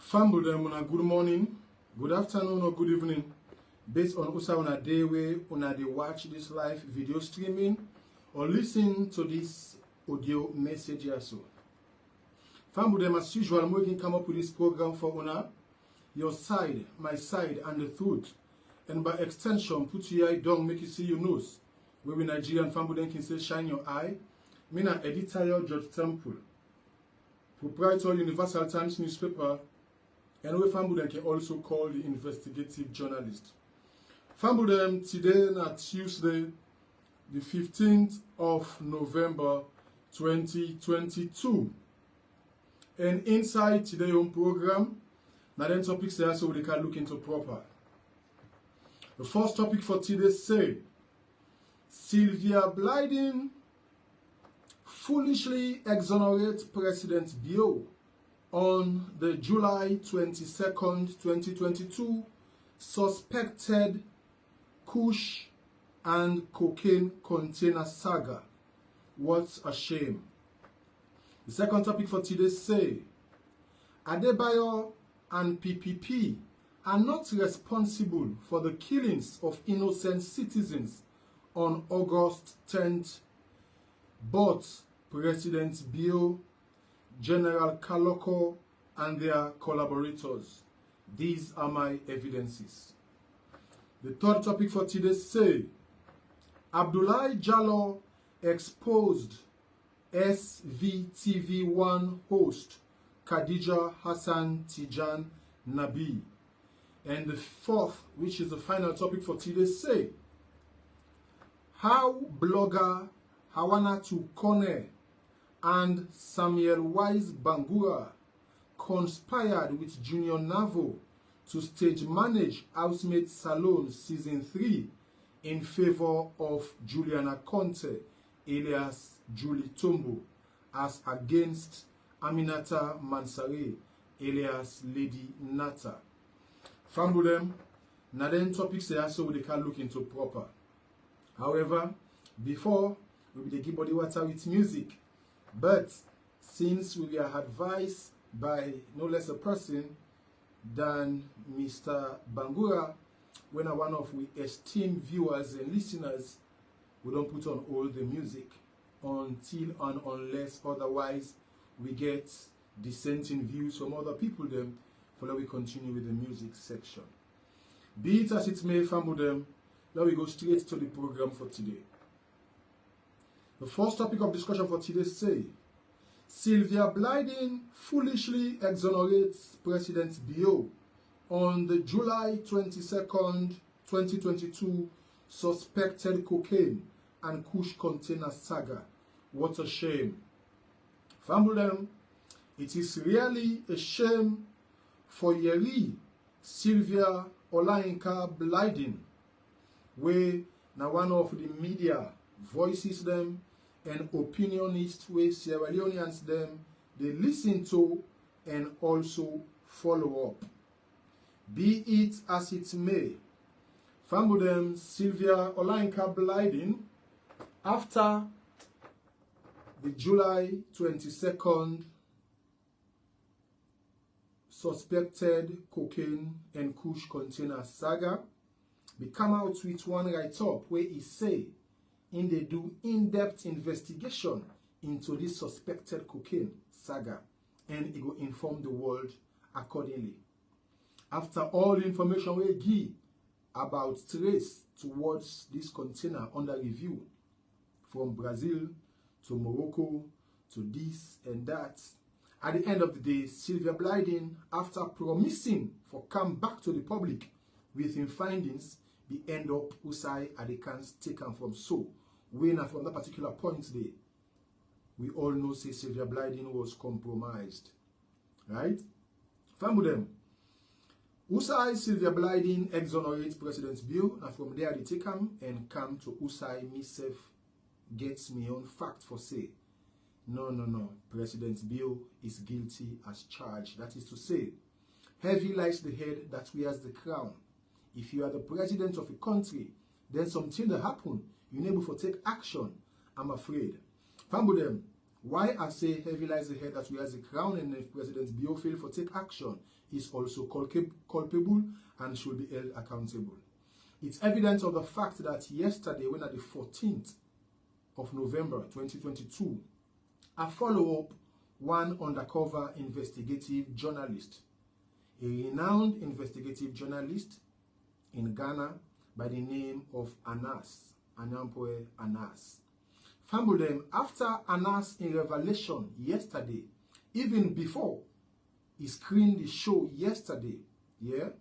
Famble them on a good morning, good afternoon or good evening, based on usa on a day where they watch this live video streaming or listen to this audio message or so. Famble them as usual, we can come up with this program for your side, my side, and the truth. And by extension, put your eye down, make you see your nose. Where we Nigerian famble them can say shine your eye. Mina Editayo Judge Temple, proprietor Universal Times newspaper, and we Famble can also call the investigative journalist. Famble them today na Tuesday, the 15th of November 2022. And inside today's own program, now then topics there so we can look into proper. The first topic for today say Sylvia Blyden foolishly exonerates President Bio on the July 22nd, 2022 suspected kush and cocaine container saga. What a shame. The second topic for today say Adebayo and PPP are not responsible for the killings of innocent citizens on August 10th, but President Bio, General Kaloko, and their collaborators. These are my evidences. The third topic for today say Abdullahi Jallo exposed SVTV1 host Khadija Hassan Tijan Nabi. And the fourth, which is the final topic for today, say how blogger Hawanatu Kone and Samuel Wise Bangura conspired with Junior Navo to stage manage Housemate Salon Season 3 in favor of Juliana Conte, alias Julie Tombo, as against Aminata Mansare, alias Lady Nata. Famble them, now then topics there so they can look into proper. However, before we will give body water with music, but since we are advised by no less a person than Mr. Bangura, when one of we esteemed viewers and listeners, we don't put on all the music until and unless otherwise we get dissenting views from other people then for we continue with the music section. Be it as it may, family them, now we go straight to the program for today. The first topic of discussion for today say Sylvia Blyden foolishly exonerates President Bio on the July 22nd, 2022 suspected cocaine and kush container saga. What a shame. Family them, it is really a shame for Yeri Sylvia Olayinka Blyden, where now one of the media voices them and opinionists where Sierra Leoneans them they listen to and also follow up. Be it as it may, family them Sylvia Olayinka Blyden, after the July 22nd suspected cocaine and kush container saga, we come out with one write-up where he say in they do in-depth investigation into this suspected cocaine saga and it will inform the world accordingly. After all the information we give about trace towards this container under review from Brazil to Morocco to this and that, at the end of the day, Sylvia Blyden, after promising for come back to the public with his findings, we end up Usai Adekans taken from so. When from that particular point there, we all know say Sylvia Blyden was compromised. Right? Family them. Usai Sylvia Blyden exonerates President Bio, and from there they take him and come to Usai myself gets me on fact for say. No. President Bio is guilty as charged. That is to say, heavy lies the head that wears the crown. If you are the president of a country, then something that happen, you need to take action. I'm afraid. Family them, Why I say heavy lies the head that wears the crown, and if President Bio fail for take action, is also culpable and should be held accountable. It's evidence of the fact that yesterday, when at the 14th of November 2022, a follow-up, one undercover investigative journalist, a renowned investigative journalist in Ghana by the name of Anampoe Anas. Fambulem, after Anas in Revelation yesterday, even before he screened the show yesterday, the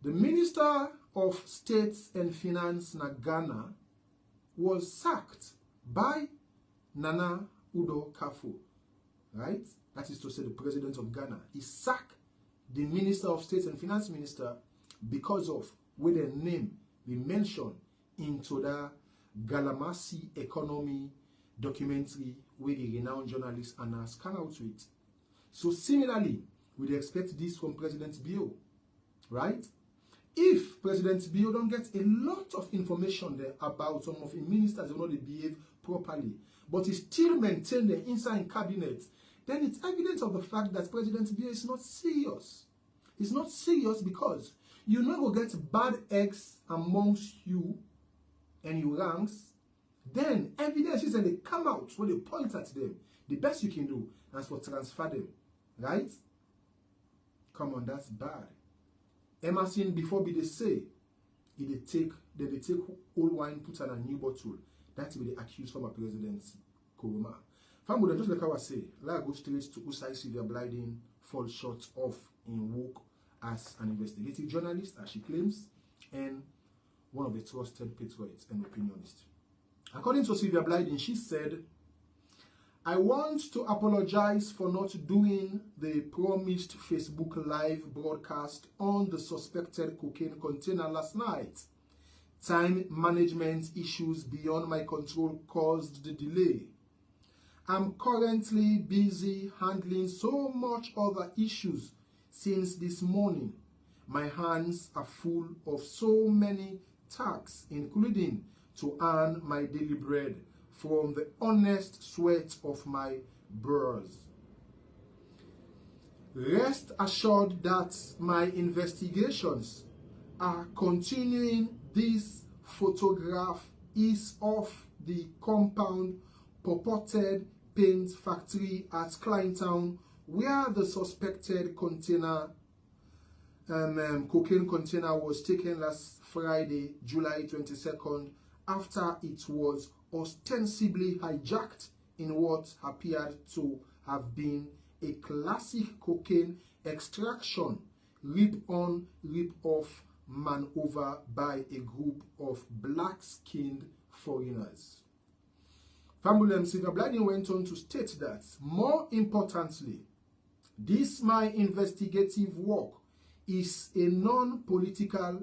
Minister of States and Finance in Ghana was sacked by Nana Udo Kafo, right? That is to say, the President of Ghana. He sacked the Minister of States and Finance Minister because of where the name we mentioned into the Galamasi economy documentary where the renowned journalist Anas came out with. So similarly, we'd expect this from President Bio, right? If President Bio don't get a lot of information there about some of his ministers who know they behave properly, but he still maintain the inside cabinet, then it's evidence of the fact that President Bio is not serious. He's not serious because you know will get bad eggs amongst you and your ranks, then evidence is that they come out when they point at them. The best you can do is for transfer them, right? Come on, that's bad. Emerson before be they say, they take old wine, put on a new bottle. That's what they accuse former President Kuruma. Family, just like I was say, let's go straight to Usai Sylvia Blyden fall short of in work as an investigative journalist, as she claims, and one of the trusted patriots and opinionists. According to Sylvia Blyden, she said, I want to apologize for not doing the promised Facebook Live broadcast on the suspected cocaine container last night. Time management issues beyond my control caused the delay. I'm currently busy handling so much other issues since this morning. My hands are full of so many tasks, including to earn my daily bread from the honest sweat of my brows. Rest assured that my investigations are continuing. This photograph is of the compound purported paint factory at Kleintown, where the suspected container, cocaine container was taken last Friday, July 22nd, after it was ostensibly hijacked in what appeared to have been a classic cocaine extraction, rip-on, rip-off maneuver by a group of black-skinned foreigners. Famulem Sylvia Blyden went on to state that, more importantly, this my investigative work is a non-political,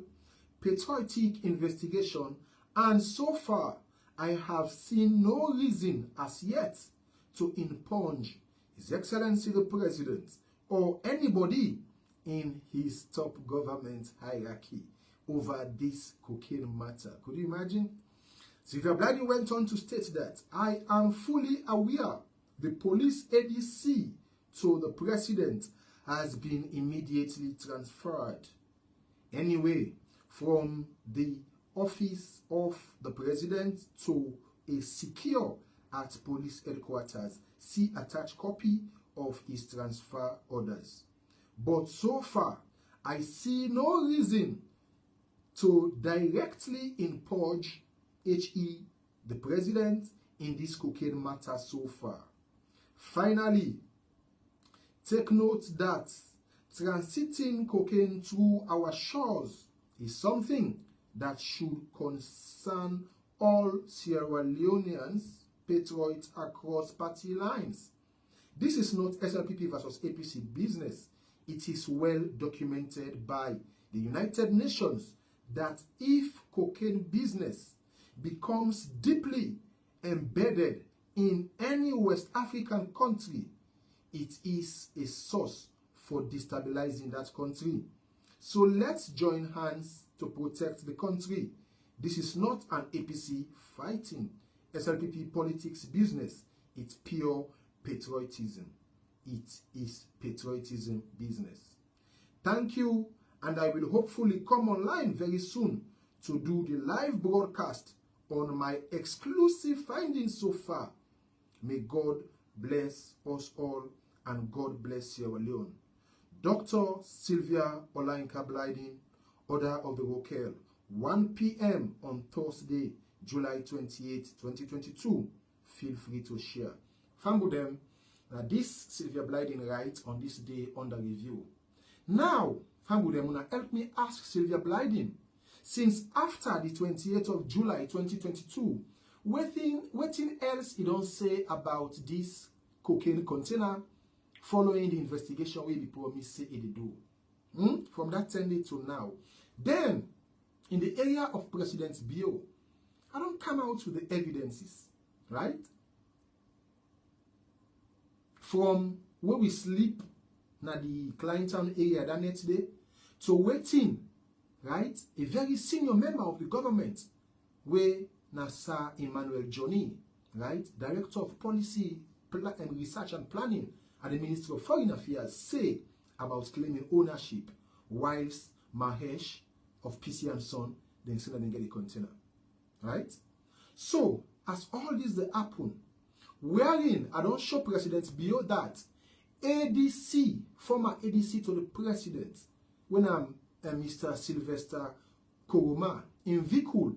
patriotic investigation, and so far I have seen no reason as yet to impugn His Excellency the President or anybody in his top government hierarchy over this cocaine matter. Could you imagine? Sylvia Blyden went on to state that I am fully aware the police ADC to the President has been immediately transferred. Anyway, from the office of the President to a secure at police headquarters. See attached copy of his transfer orders. But so far, I see no reason to directly impugn HE, the President, in this cocaine matter so far. Finally, take note that transiting cocaine through our shores is something that should concern all Sierra Leoneans, patriots across party lines. This is not SLPP versus APC business. It is well documented by the United Nations that if cocaine business becomes deeply embedded in any West African country, it is a source for destabilizing that country. So let's join hands to protect the country. This is not an APC fighting SLPP politics business. It's pure patriotism. it is patriotism business. Thank you, and I will hopefully come online very soon to do the live broadcast on my exclusive findings so far. May God bless us all, and God bless Sierra Leone. Dr. Sylvia Olainka Blyden, Order of the Rokel, 1 p.m. on Thursday, July 28, 2022. Feel free to share. Family them, now this Sylvia Blyden writes on this day under review. Now, family them wanna help me ask Sylvia Blyden, since after the 28th of July 2022, what else he don't say about this cocaine container following the investigation we be promised say he do. From that 10 days to now. Then, in the area of President's Bio, I don't come out with the evidences, right? From where we sleep, na the Clinton area that next day, to waiting, right? A very senior member of the government, where Sir Emmanuel Johnny, right? Director of Policy and Research and Planning at the Ministry of Foreign Affairs, say about claiming ownership, whilst Mahesh of PC and Son then say that they get a container, right? So, as all this they happen, wherein I don't show President Bio that ADC, former ADC to the president, when I'm Mr. Sylvester Koroma, in vehicle,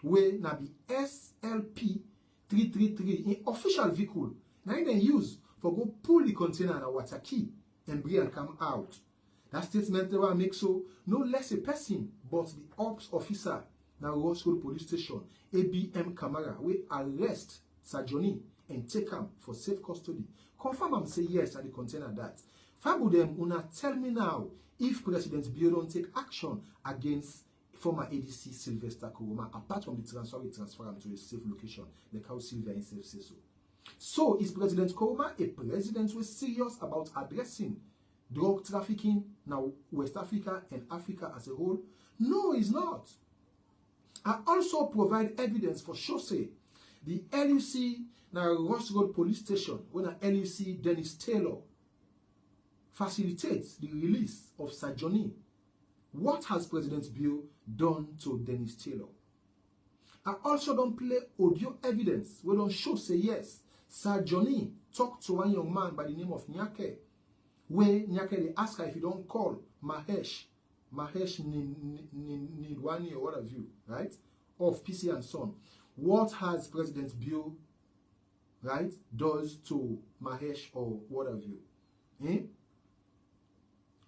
where na be SLP 333, in official vehicle, now they use for go pull the container and water key and bring and come out. That statement they will make so no less a person but the ops officer now Ross Road Police Station, ABM Camara, will arrest Sir Johnny and take him for safe custody. Confirm and say yes at the container that. Fabu them una tell me now if President Bio don't take action against former ADC Sylvester Koroma, apart from the transfer him to a safe location, like how Sylvia himself says so. So is President Koroma a president who is serious about addressing drug trafficking now West Africa and Africa as a whole? No, he's not. I also provide evidence for sure say the LUC now Ross Road Police Station when a LUC Dennis Taylor facilitates the release of Sir Johnny. What has President Bio done to Dennis Taylor? I also don't play audio evidence. We don't show say yes. Sir Johnny talked to one young man by the name of Nyake. Where Nyake they ask her if you don't call Mahesh Nidwani or what have you, right? Of PC and Son. What has President Bio, right, does to Mahesh or what have you?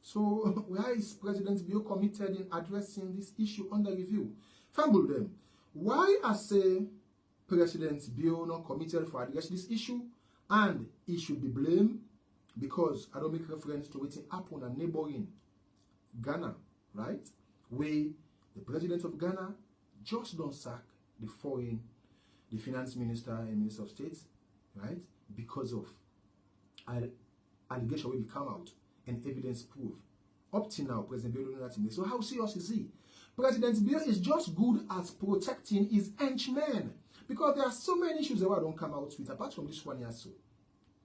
So, why is President Bio committed in addressing this issue under review? Fumble them. Why I say President Bio not committed for addressing this issue and he should be blamed? Because I don't make reference to what happened in neighboring Ghana, right? Where the president of Ghana just don't sack the finance minister and minister of state, right? Because of allegation will come out and evidence proof. Up till now, President Bio don't know that. So how serious is he? President Bio is just good at protecting his henchmen. Because there are so many issues that I don't come out with, apart from this one here, so,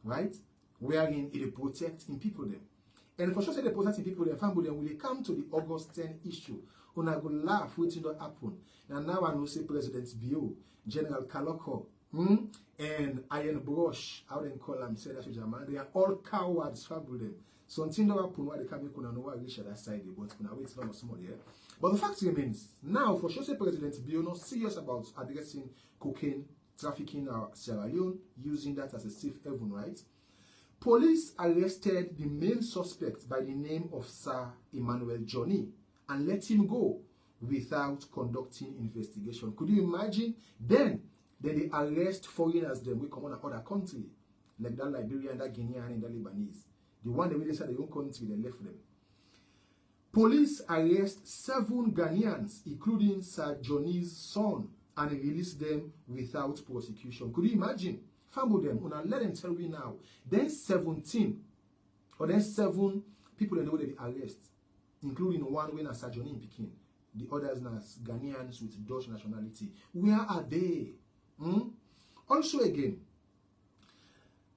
right? Wherein it protects in people them. And for sure say they protect in people them, family them, will they come to the August 10 issue, when I go laugh, waiting to happen. And now I know say President Bio, General Kaloko, and Iron Brush, how they call them, say that to German, they are all cowards, family them. So until that happen, why they come in, know why reach that side, but kuna wait for small here. But the fact remains, now for sure say President Bio not serious about addressing cocaine trafficking in Sierra Leone, using that as a safe haven, right? Police arrested the main suspect by the name of Sir Emmanuel Johnny and let him go without conducting investigation. Could you imagine? Then they arrest foreigners them we come on other country, like that Liberian, that Guinean, and that Lebanese. The one they really inside their own country, they left them. Police arrest 7 Ghanaians, including Sir Johnny's son, and release them without prosecution. Could you imagine? Famble them, and let them tell me now. Then 17 or then 7 people in the way they arrest, including one when Sir Johnny in Pekin, the others as Ghanaians with Dutch nationality. Where are they? Also again,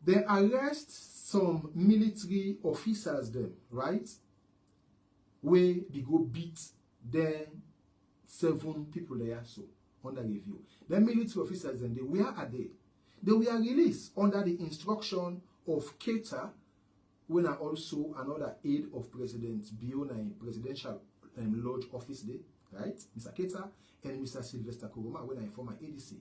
They arrest some military officers them, right? Where they go beat them 7 people there so under review. The military officers then, where are they? They were released under the instruction of Keita, when are also another aide of President Bio in presidential lodge office day, right? Mr. Keita and Mr. Sylvia Kuruma, when I former ADC.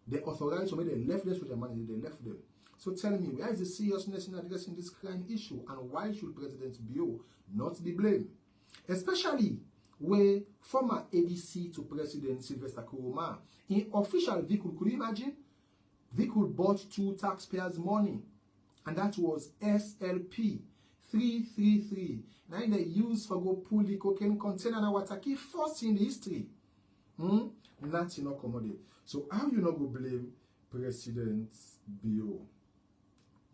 They authorized, so when they left this with their money, they left them. So tell me, where is the seriousness in addressing this crime issue, and why should President Bio not be blamed? Especially where former ADC to President Sylvester Kuruma in official vehicle, could you imagine? Vehicle bought 2 taxpayers' money, and that was SLP 333. Now they used for go pull the cocaine container and Wataki first in the history. That's not commodity. So how you not go blame President Bio?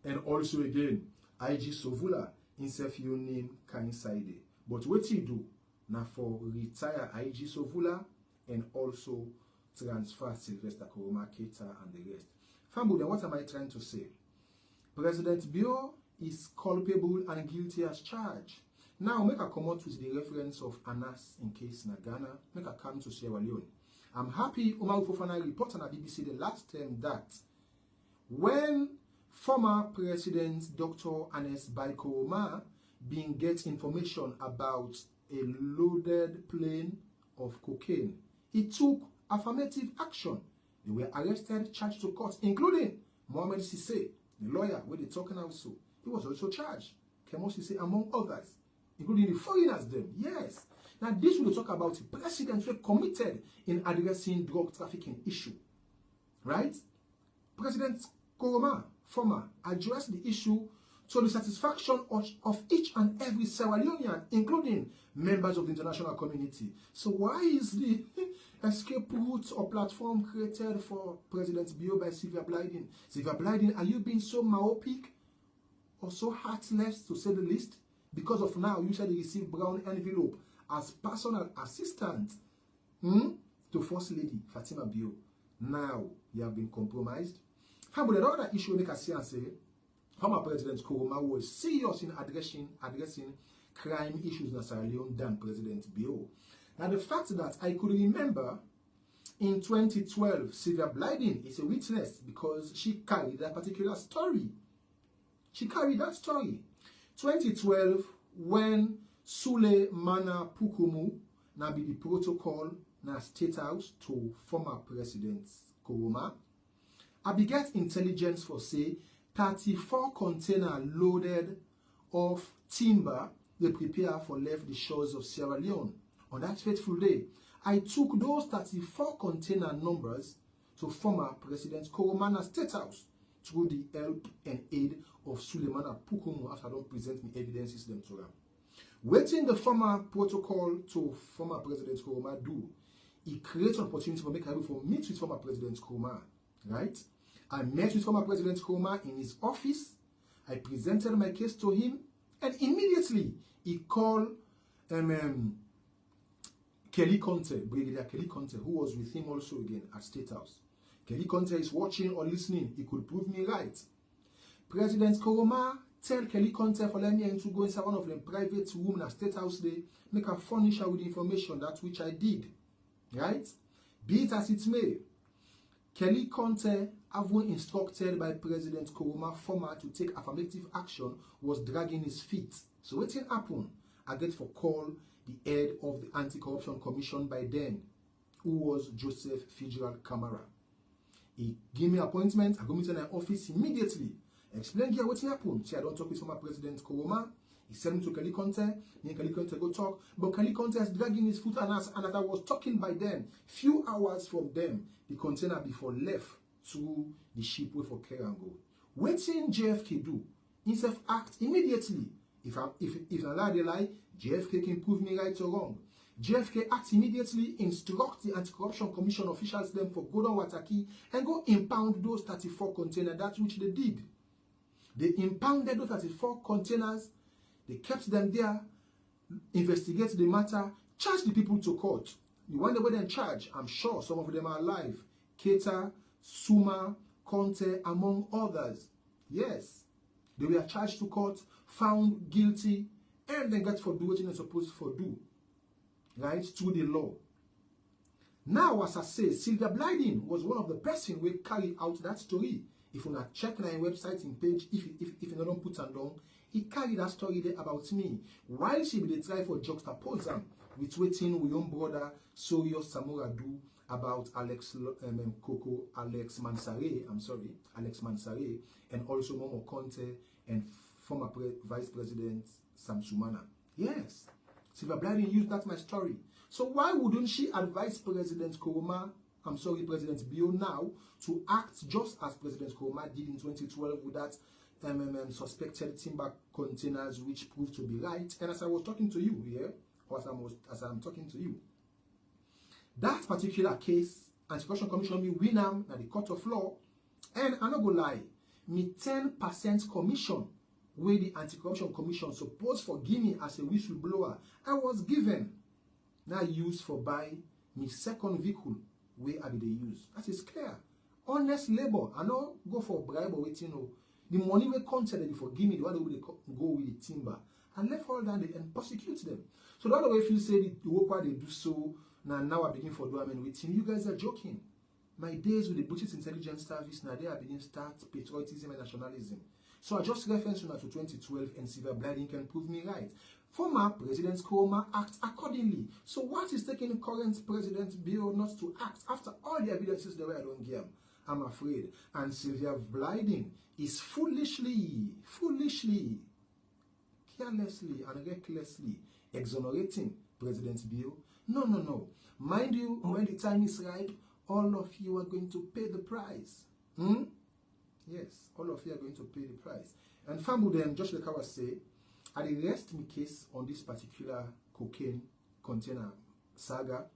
And also again, IG Sovula himself your name coincide. But what he do now for retire IG Sovula and also transfer Sylvester Kuruma, Keita and the rest. Fambu, then what am I trying to say? President Bio is culpable and guilty as charged. Now make a comment with the reference of Anas in case na Ghana. Make a come to Sierra Leone. I'm happy Umar Fofana reported on BBC the last time that when former President Dr. Anes Kuruma being get information about a loaded plane of cocaine, he took affirmative action. They were arrested, charged to court, including Mohamed Sisse, the lawyer, where they talking also. He was also charged. Kemo Sisse, among others, including the foreigners them. Yes. Now this will talk about the president who committed in addressing drug trafficking issue. Right? President Kuruma, former, addressed the issue to the satisfaction of each and every Sierra Leonean, including members of the international community. So why is the escape route or platform created for President Bio by Sylvia Blyden? Sylvia Blyden, are you being so myopic or so heartless, to say the least? Because of now, you said you received brown envelope as personal assistant to First Lady Fatima Bio. Now, you have been compromised. But the other issue make a say and say, former President Kuruma was serious in addressing crime issues in Sierra Leone than President Bio. Now, the fact that I could remember in 2012, Sylvia Blyden is a witness because she carried that particular story. She carried that story. 2012, when Sule Mana Pukumu now be the protocol na State House to former President Kuruma, I beget intelligence for say 34 container loaded of timber they prepare for left the shores of Sierra Leone. On that fateful day, I took those 34 container numbers to former President Kuruma State House through the help and aid of Sulemana Pukumu after I don't present me evidences them to them. Waiting the former protocol to former President Kuruma do, he creates an opportunity for me to meet with former President Kuruma, right? I met with former President Kuruma in his office. I presented my case to him, and immediately he called Kelly Conte, Brigadier Kelly Conte, who was with him also again at State House. Kelly Conte is watching or listening. He could prove me right. President Kuruma tell Kelly Conte for let me to go inside one of them private room at State House day, make a furnish her with information, that which I did. Right? Be it as it may, Kelly Conte, having instructed by President Kuruma former to take affirmative action, was dragging his feet. So what happened? I get for call the head of the Anti-Corruption Commission by then, who was Joseph Fitzgerald Camara. He gave me appointment. I go meet in my office immediately. Explain here what happened. See, I don't talk with former President Kuruma. He sent me to Kelly Conte. Me and Kelly Conte go talk. But Kelly Conte is dragging his foot and us. And as I was talking by then, few hours from them, the container before left to the ship way for care and go. Waiting JFK do, instead of act immediately. If I lie, they lie, JFK can prove me right or wrong. JFK acts immediately, instruct the Anti-Corruption Commission officials them for go down Wataki and go impound those 34 containers, that which they did. They impounded those 34 containers, they kept them there, investigate the matter, charge the people to court. The one they were in charge, I'm sure some of them are alive. Keita, Suma, Conte, among others. Yes. They were charged to court, found guilty, and then got for do what they're supposed to do. Right? Through the law. Now, as I say, Sylvia Blyden was one of the person who carried out that story. If you not check my website in page, if you don't put it down, he carried that story there about me. While she be try for juxtapose them with waiting with young brother Soyo Samura do about Alex Mansare, and also Momo Conte and former Vice President Sam Sumana. Yes, Sylvia Blyden used that my story. So why wouldn't she advise President President Bio now to act just as President Kuruma did in 2012 with that suspected timber containers, which proved to be right? And as I was talking to you here, or as I'm talking to you, that particular case, Anti-Corruption Commission me win am na the court of law, and I'm not gonna lie, me 10% commission where the Anti-Corruption Commission supposed for give me as a whistleblower, I was given. Now used for buy me second vehicle where I be they use. That is clear. Honest labor. I don't go for bribe or waiting. No. The money we consider for give me the one way they go with the timber and left all down and prosecute them. So the other way if you say the work they do so now I begin for do I mean waiting. You guys are joking. My days with the British Intelligence Service now they are beginning start patriotism and nationalism. So I just reference now to 2012 and Sylvia Blyden can prove me right. Former President Kuruma acts accordingly. So what is taking current President Bio not to act after all the evidences the way I don't give? I'm afraid. And Sylvia Blyden is foolishly, carelessly and recklessly exonerating President Bio. No. Mind you, when the time is right, all of you are going to pay the price. Yes, all of you are going to pay the price. And Famudem, just like I was saying, I rest my case on this particular cocaine container saga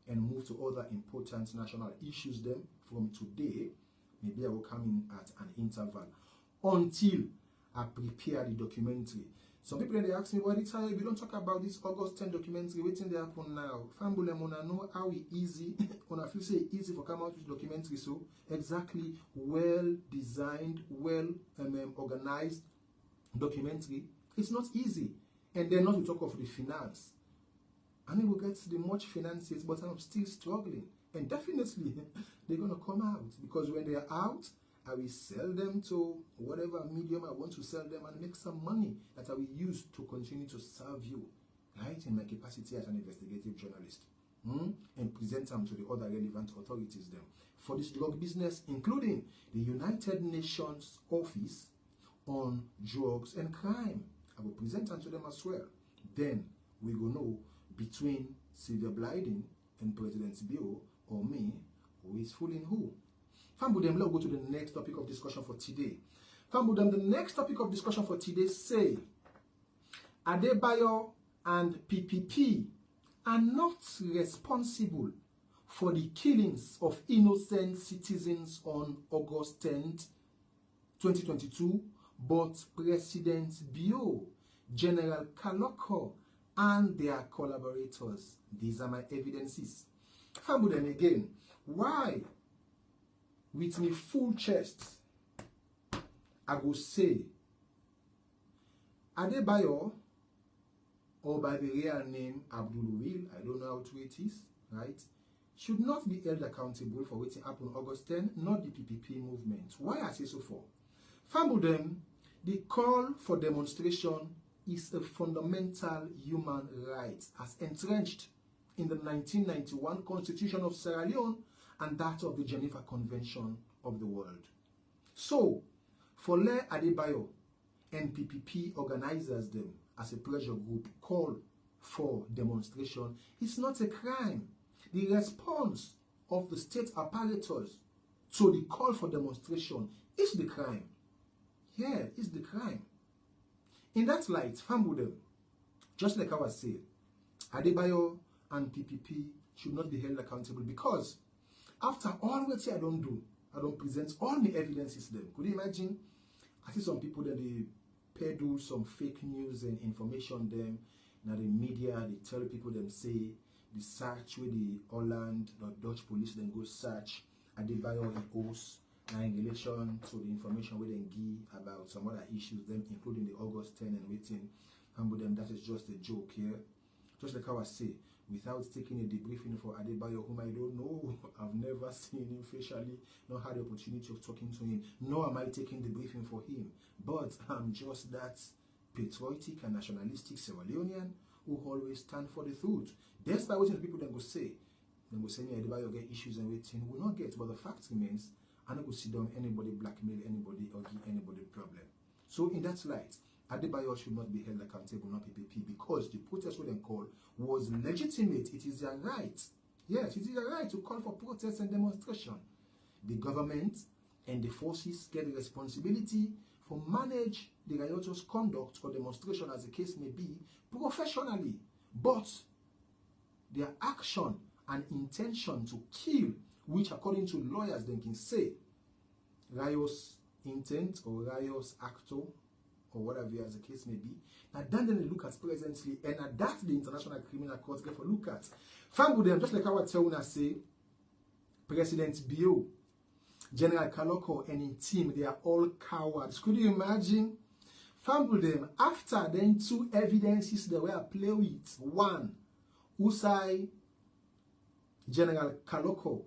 and move to other important national issues them from today. Maybe I will come in at an interval until I prepare the documentary. Some people they ask me, what it's we don't talk about this August 10 documentary, waiting there happen now. Fambule Mona know how easy, when I feel say easy for come out with documentary, so exactly well designed, well organized documentary. It's not easy. And then not to talk of the finance. I will get the much finances, but I'm still struggling. And definitely, they're going to come out. Because when they're out, I will sell them to whatever medium I want to sell them and make some money that I will use to continue to serve you, right, in my capacity as an investigative journalist. And present them to the other relevant authorities then. For this drug business, including the United Nations Office on Drugs and Crime. I will present them to them as well. Then we will know between Sylvia Blyden and President Bio or me who is fooling who. Fambudem, let's go to the next topic of discussion for today. Fambudem, the next topic of discussion for today say Adebayo and PPP are not responsible for the killings of innocent citizens on August 10th, 2022, but President Bio, General Kaloko, and their collaborators. These are my evidences. Fambudem again, why? With me full chest, I go say, Adebayo, or by the real name Abdul Will, I don't know how true it is, right, should not be held accountable for what happened on August 10, not the PPP movement. Why I say so for? Fambudem, the call for demonstration is a fundamental human right as entrenched in the 1991 Constitution of Sierra Leone and that of the Geneva Convention of the World. So, for Le Adebayo and PPP organizers them as a pressure group call for demonstration, it's not a crime. The response of the state apparatus to the call for demonstration is the crime. Yeah, it's the crime. In that light, Fambudem, just like I was saying, Adebayo and PPP should not be held accountable because after all what I don't do, I don't present all my evidences them. Could you imagine? I see some people that they peddle some fake news and information them. Now the media, they tell people them say the search where the Holland or Dutch police then go search Adebayo he hosts in relation to the information we then give about some other issues, them including the August 10 and waiting, and with them that is just a joke here. Just like how I say, without taking a debriefing for Adebayo, whom I don't know, I've never seen him facially, nor had the opportunity of talking to him, nor am I taking the briefing for him. But I'm just that patriotic and nationalistic Sierra Leonean who always stand for the truth. Despite what people then go say, Adebayo get issues and waiting, will not get, but the fact remains, I don't go sit down anybody, blackmail anybody, or give anybody problem. So in that light, Adebayo should not be held accountable, not PPP, because the protest we then call was legitimate. It is their right. Yes, it is their right to call for protests and demonstration. The government and the forces get the responsibility for manage the riotous conduct or demonstration, as the case may be, professionally. But their action and intention to kill, which according to lawyers they can say, riotous intent or riotous actor, or whatever as the case may be, now then they look at presently, and that the International Criminal Court get for look at. Fam with them, just like I tell you, say, President Bio, General Kaloko, and his team, they are all cowards. Could you imagine? Fam with them, after then two evidences they were play with. One, Usai General Kaloko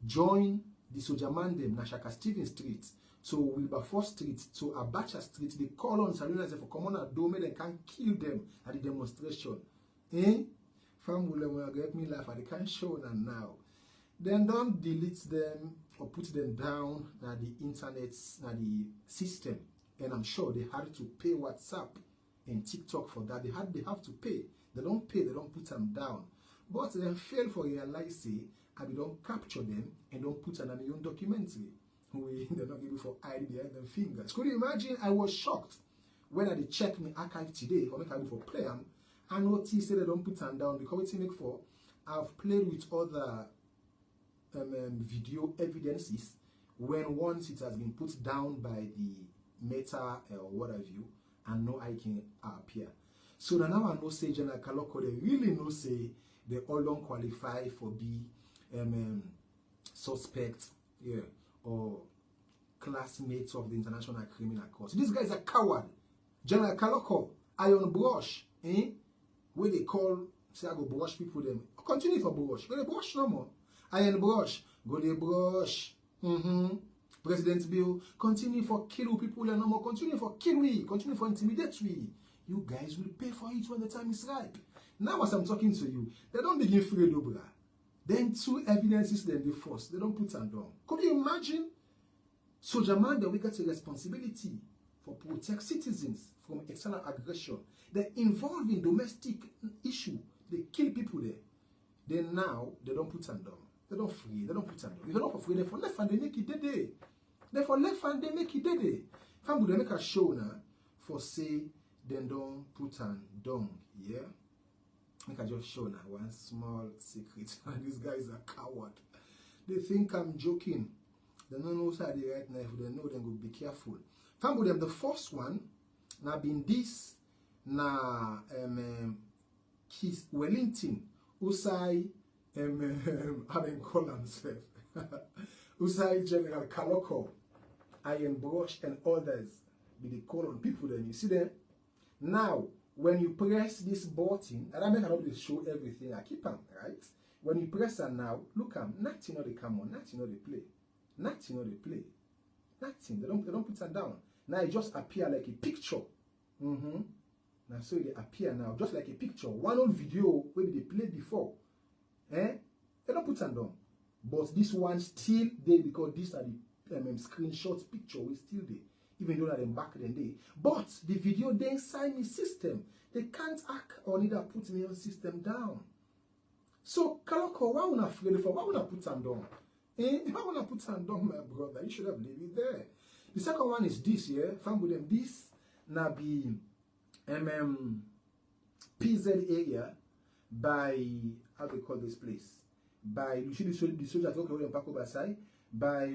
joined the Soja Mandem, Nashaka Stephen Street, to Wilberforce Street, to Abacha Street. They call on Salinas for common dome, they can kill them at the demonstration. Eh? Fam will get me laugh, they can't show them now. Then don't delete them or put them down at the internet, at the system. And I'm sure they had to pay WhatsApp and TikTok for that. They have to pay. They don't pay, they don't put them down. But they fail for realizing, and we don't capture them and don't put them on your own documentary. They're not able for hide behind them fingers. Could you imagine? I was shocked when I checked my archive today for make for play them and notice they don't put them down because it's make for I've played with other video evidences when once it has been put down by the Meta or what have you, and no I can appear. So now I know say General Kaloko, they really know say they all don't qualify for be suspect, yeah, or classmates of the International Criminal Court. These guys are coward. General Kaloko, iron brush, where they call, say I go brush people them. Continue for brush. Go they brush no more. Iron brush, go they brush. President Bill, continue for kill people and no more. Continue for kill we. Continue for intimidate we. You guys will pay for it when the time is ripe. Now as I'm talking to you, they don't begin free dobra. Then two evidences then the first. They don't put them down. Could you imagine? Soja man, we get a responsibility for protect citizens from external aggression. They're involved in domestic issue. They kill people there. Then now they don't put them down. They don't free. They don't put them down. If they're not for free, they're for left and they make it dead. They're for left and they make it dead. Family, they make a show now for say they don't put them down. Yeah. I just show now one small secret. These guys are coward. They think I'm joking. They don't know how they right now. If they know, then go be careful. Family, them the first one now been this na Keith Wellington Usai having call himself Usai General Kaloko, Iron Brush and others be the call on people. Then you see them now. When you press this button, and I may not show everything, I keep them, right? When you press them now, look at nothing or they come on, nothing or they play. Nothing or they play. Nothing. They don't put them down. Now it just appear like a picture. Now so they appear now, just like a picture. One old video where they played before. They don't put them down. But this one still there because these are the screenshots picture we still there. Even though that them back then day. But the video they inside me system. They can't act or neither put me on system down. So Kaloko, why would I afraid for? Why would I put them down? Why would I put them down, my brother? You should have leave it there. The second one is this, yeah. Fam with them this now be PZ area by how they call this place? By you see the soldiers okay we pack over side by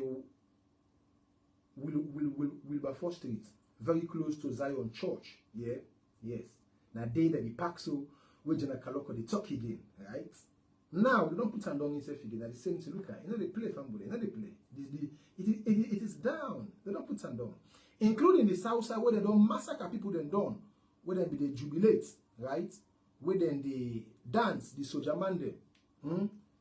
Wilberforce Street, very close to Zion Church. Yeah, yes. Now they that the pack so where General Kaloko they talk again, right? Now they don't put them down inside figure. That the same to look at. You know they play family. You know they play. It is down. They don't put them down. Including the south side where they don't massacre people then done. Where then they jubilate, right? Where then they dance, the soldier man there.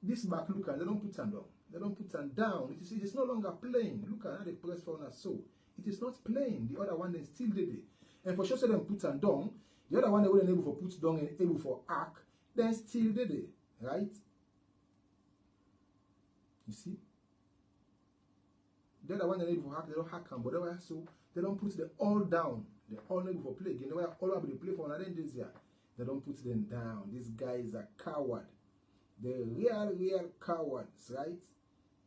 This back look at, they don't put them down. They don't put them down. It is no longer playing. Look at how they press for us so. It is not playing. The other one then still did it. And for sure say them put them down. The other one they weren't able for put down and able for arc, then still did it. Right? You see? The other one they able for hack, they don't hack them, but they were so they don't put them all down. They all able for play again. They were all able to play for another days here. They don't put them down. These guys are coward. They're real cowards, right?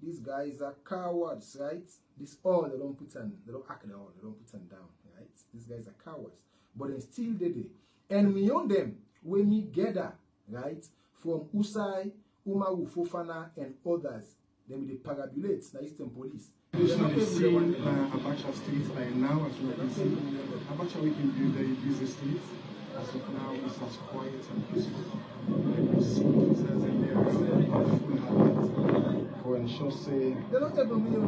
These guys are cowards, right? This all they don't put them, they don't act at all, they don't put them down, right? These guys are cowards. But they still did it. And beyond them, when me gather, right, from Usai, Umaru Fofana, and others, then they parabulate the Eastern Police. We should be seeing Abacha streets by now, as we can see. Abacha we can do the busy streets. As of now, it's as quiet and peaceful. You see officers in there full habit for ensure say they don't ever million.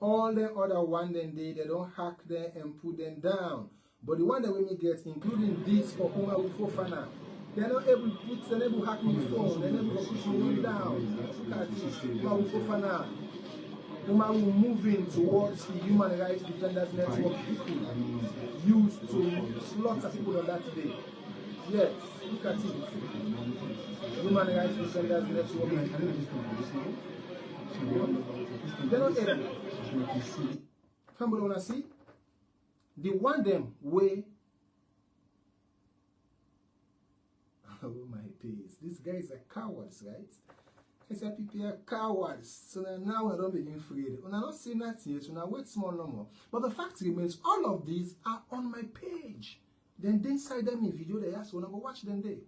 All the other one then they don't hack them and put them down. But the one that we may get, including this for Umaru Fofana, they're not able to put, they're able to hack the phone, they're able to put someone down. Look at this, Umaru Fofana. Umaru moving towards the Human Rights Defenders Network people used to slaughter people on that day. Yes, look at it. Human Rights Defenders Network. They're not able. Somebody wanna see? They want them way. Oh my days. These guys are cowards, right? I said people are cowards. So now I don't begin afraid. And I don't say nothing yet, so now wait small no more. But the fact remains, all of these are on my page. Then inside them in video they ask, so now go watch them there.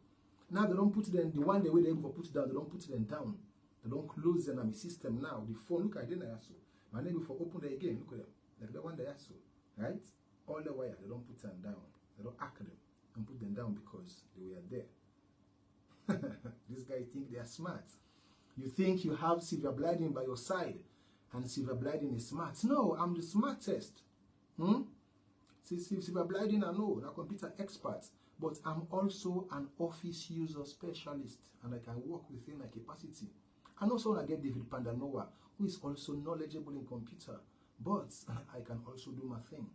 Now they don't put them, the one the way they go put down, they don't put them down. They don't close them on my system now. The phone, look at them there so. My neighbor for open them again, look at them. Like the one they ask so. Right? All the wire, they don't put them down. They don't hack them and put them down because they were there. These guys think they are smart. You think you have Sylvia Blyden by your side and Sylvia Blyden is smart. No, I'm the smartest. Sylvia Blyden, I know, I'm a computer expert, but I'm also an office user specialist and I can work within my capacity. And also I get David Pandanoa, who is also knowledgeable in computer, but I can also do my thing.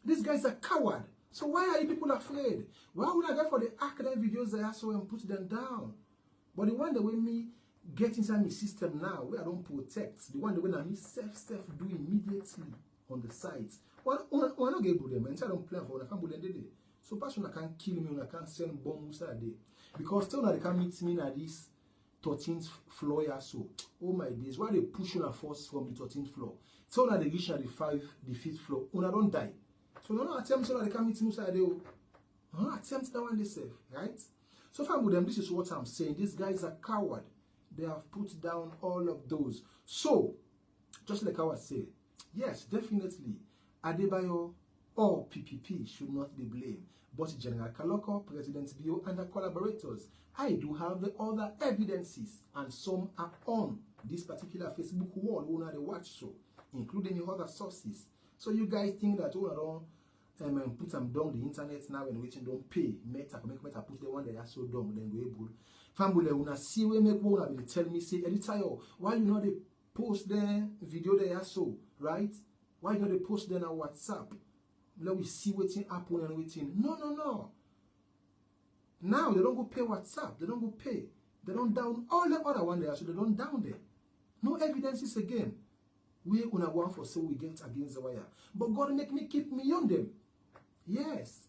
These guys are coward. So why are you people afraid? Why would I go for the academic videos that I saw and put them down? But the one that when me get inside my system now, where I don't protect, the one that when I self do immediately on the sites. Why not get good them? And I don't plan for when I can't bully them. So person I can't kill me when I can't send bombs a day. Because still now they can't meet me at this 13th floor or so. Oh my days, why they push on a force from the 13th floor? So now they reach at the 5th floor. When I don't die. So no attempt so that they can meet me inside there. No attempt that one they save, right? So far with them, this is what I'm saying. These guys are coward. They have put down all of those. So, just like I was saying, yes, definitely, Adebayo or PPP should not be blamed. But General Kaloko, President Bio, and their collaborators, I do have the other evidences, and some are on this particular Facebook wall when they watch so, including the other sources. So you guys think that I don't put them down the internet now and waiting don't pay Meta make Meta put the one that are so dumb then go able. Family una see we make one will tell me say Editayo, why you know they post the video they are so right? Why you know they post them on WhatsApp? Let we see waiting happen and waiting. No. Now they don't go pay WhatsApp, they don't go pay. They don't down all the other one there, so they don't down there. No evidences again. We una one for so we get against the wire. But God make me keep me on them. Yes.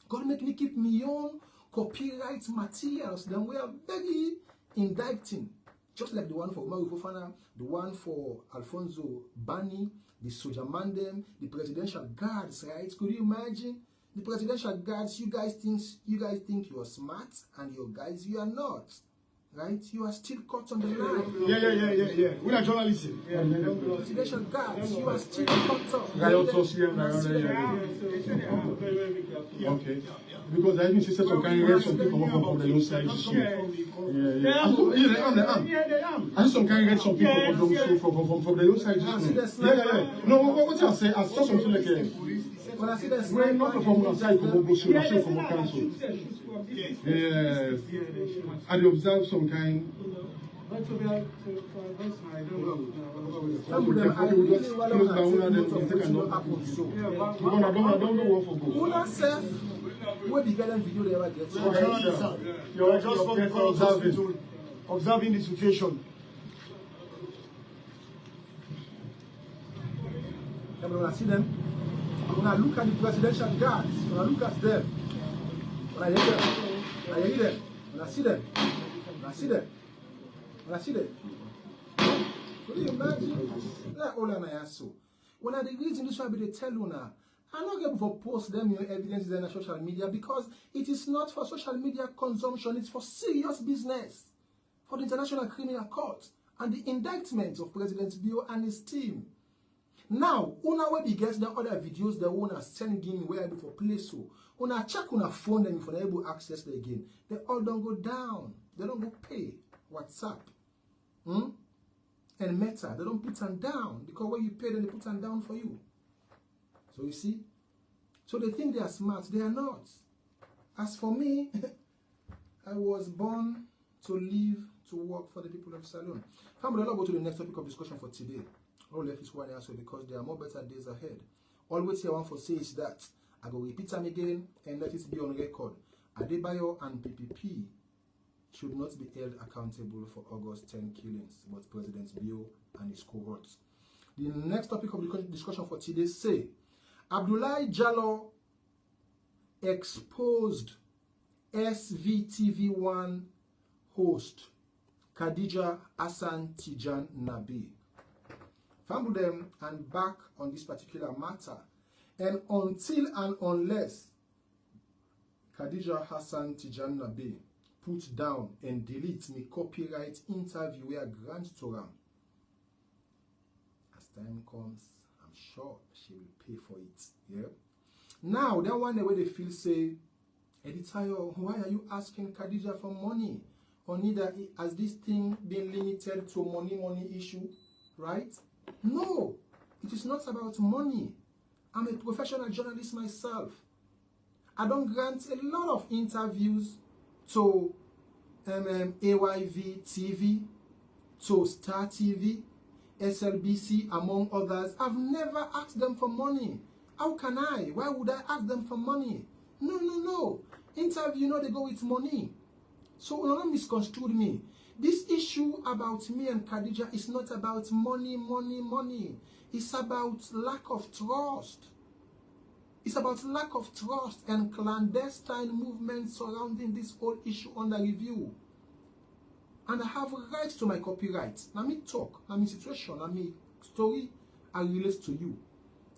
God make me keep me on copyright materials. Then we are very indicting. Just like the one for Umaru Fofana, the one for Alfonso Bani, the soldier mandem, the presidential guards, right? Could you imagine? The presidential guards, you guys think you are smart, and your guys you are not. right? You are still caught on the line. Yeah. We are journalists. Presidential guards, you are still caught up. Okay. Because I think she said some kind of some people from the outside. Yeah. I some kind of some people from the outside. Yeah. No, what I say, I saw something like when I see the we're not from outside from council. Yes. And you observe some kind. You're just from the observing the situation. When I see them, when I look at the presidential guards, when I look at them, when I hear them, when I see them, when I see them, when I see them. Could you imagine? That's all I so. When I reason this will be the tell you now, I'm not able to post them your evidence in the social media because it is not for social media consumption, it's for serious business. For the International Criminal Court and the indictment of President Bio and his team. Now, una where we get the other videos the owner sending where able for play so. Una check una phone them if you're able to access them again. They all don't go down. They don't go pay WhatsApp. And Meta. They don't put them down. Because when you pay them, they put them down for you. So you see? So they think they are smart. They are not. As for me, I was born to live, to work for the people of Salon. Family, I'll go to the next topic of discussion for today. All left is one answer because there are more better days ahead. Always here one for say is that I will repeat them again and let it be on record. Adebayo and PPP should not be held accountable for August 10 killings, but President Bio and his cohorts. The next topic of the discussion for today say Abdullahi Jallo exposed SVTV1 host Khadija Hassan Tijan Nabi. Famble them and back on this particular matter. And until and unless Khadija Hassan Tijan Nabi put down and delete me copyright interview where I grant to her. As time comes, I'm sure she will pay for it. Yeah. Now, that one way they feel say, Editayo, why are you asking Khadija for money? Or neither has this thing been limited to money issue, right? No, it is not about money. I'm a professional journalist myself. I don't grant a lot of interviews to AYV TV, to Star TV, SLBC, among others. I've never asked them for money. How can I? Why would I ask them for money? No. Interview, they go with money. So don't misconstrue me. This issue about me and Khadija is not about money. It's about lack of trust. It's about lack of trust and clandestine movements surrounding this whole issue under review. And I have rights to my copyright. Let me talk. Let me situation. Let me story I relate to you.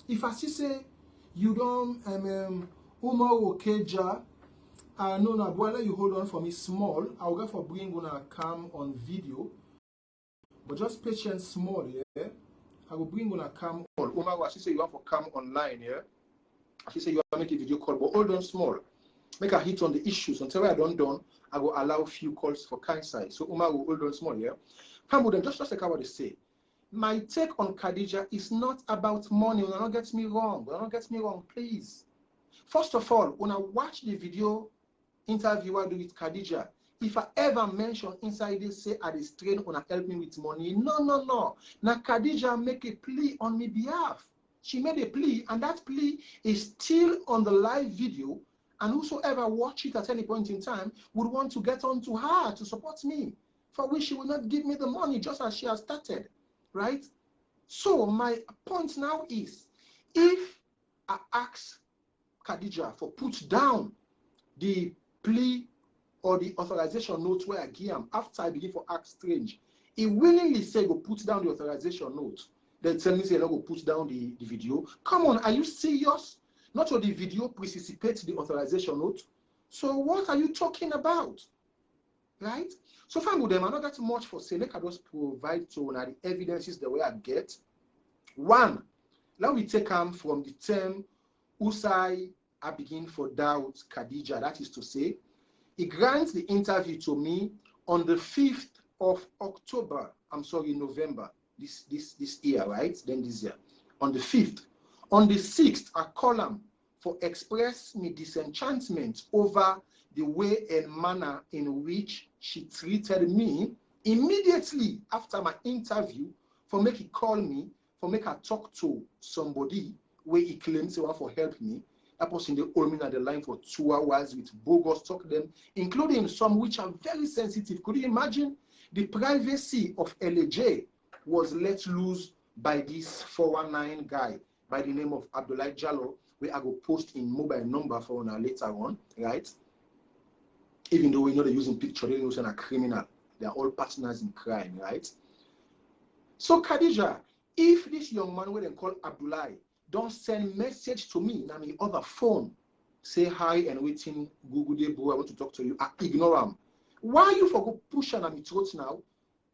If I say you don't Umar Okeja, no, boy, you hold on for me small. I'll go for bring on a cam on video. But just patience small, yeah. I will bring on a cam on. Umar, she say you want for cam online, yeah. She say you want to make a video call, but hold on small. Make a hit on the issues. Until I don't done, I will allow few calls for kind side. So Umar will hold on small, yeah. Hamburg, just like what they say. My take on Khadija is not about money. Don't get me wrong. Don't get me wrong, please. First of all, when I watch the video interview I do with Khadija, if I ever mention inside this, say I strain on help me with money, no. Now Khadija make a plea on my behalf. She made a plea, and that plea is still on the live video, and whosoever watch it at any point in time would want to get on to her to support me, for which she will not give me the money just as she has started, right? So my point now is, if I ask Khadija for put down the plea or the authorization note where I give him after I begin for act strange, he willingly say go put down the authorization note. Then tell me say go put down the video. Come on, are you serious? Not so the video precipitates the authorization note. So what are you talking about? right? So far with them, I not that much for say, let I just provide to the evidences the way I get. One, let we take from the term Usai I begin for doubt Khadija. That is to say, he grants the interview to me on the 5th of October. I'm sorry, November. This year, right? Then this year. On the 5th. On the 6th, I call him for express me disenchantment over the way and manner in which she treated me immediately after my interview, for make he call me, for make her talk to somebody where he claims he want for help me. That person they hold me at the line for 2 hours with bogus talk them, including some which are very sensitive. Could you imagine? The privacy of LAJ was let loose by this 419 guy by the name of Abdullah Jallo, where I go post in mobile number for now later on, right? Even though we know they're using picture, they know they're a criminal. They're all partners in crime, right? So Khadija, if this young man where they call Abdullah don't send message to me on my other phone, say hi and waiting, Google day, bro, I want to talk to you, I ignore him. Why you for go push on my throat now,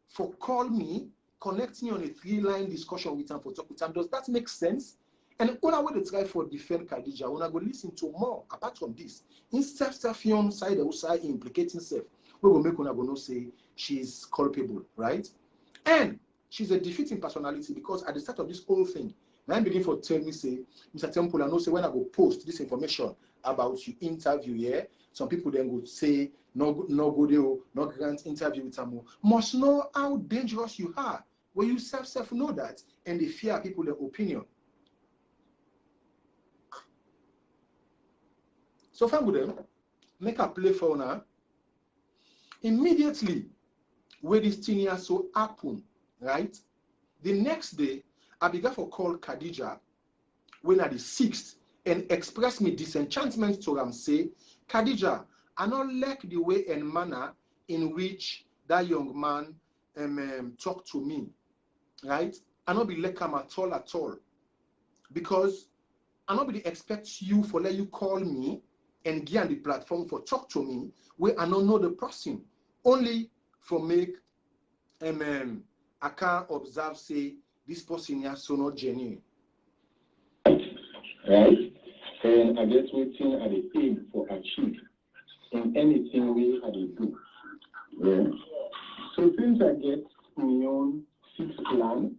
for call me, connect me on a 3-line discussion with him, for talk with him? Does that make sense? And when I want to try for defend Khadija, when I go listen to more, apart from this, instead of on side the side implicating self, we will make when I go no say she's culpable, right? And she's a defeating personality, because at the start of this whole thing, now begin for tell me say, Mr. Temple, I know say when I go post this information about your interview here, some people then would say no go there, no grant interview with Amo. Must know how dangerous you are. When you self know that, and they fear people their opinion. So far with them, make a play for now. Immediately, where this thing here so happen, right? The next day, I began to call Khadija when at the 6th and express me disenchantment to them. Say, Khadija, I not like the way and manner in which that young man talked to me, right? I not be like him at all, because I not be expect you for let you call me and get on the platform for talk to me where I don't know the person, only for make I can't observe say this person is so not genuine. Right? And I guess waiting at the aim for achieve in anything we had to do. Yeah. So since I get my own fixed plan,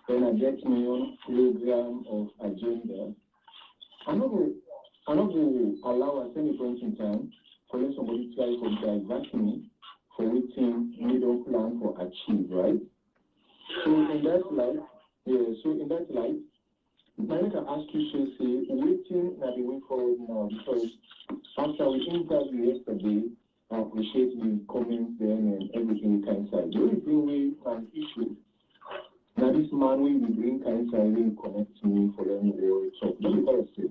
then I get my own program of agenda, I'm not going to allow at any point in time for somebody try to divert me for waiting we don't plan for achieve, right? So in that light, I need to ask you to say, waiting at the way forward now, because after we interviewed yesterday, I appreciate the comments then and everything we can say. The only thing we can issue, now this man will bring kind side will connect to me for them to talk. Just because I say,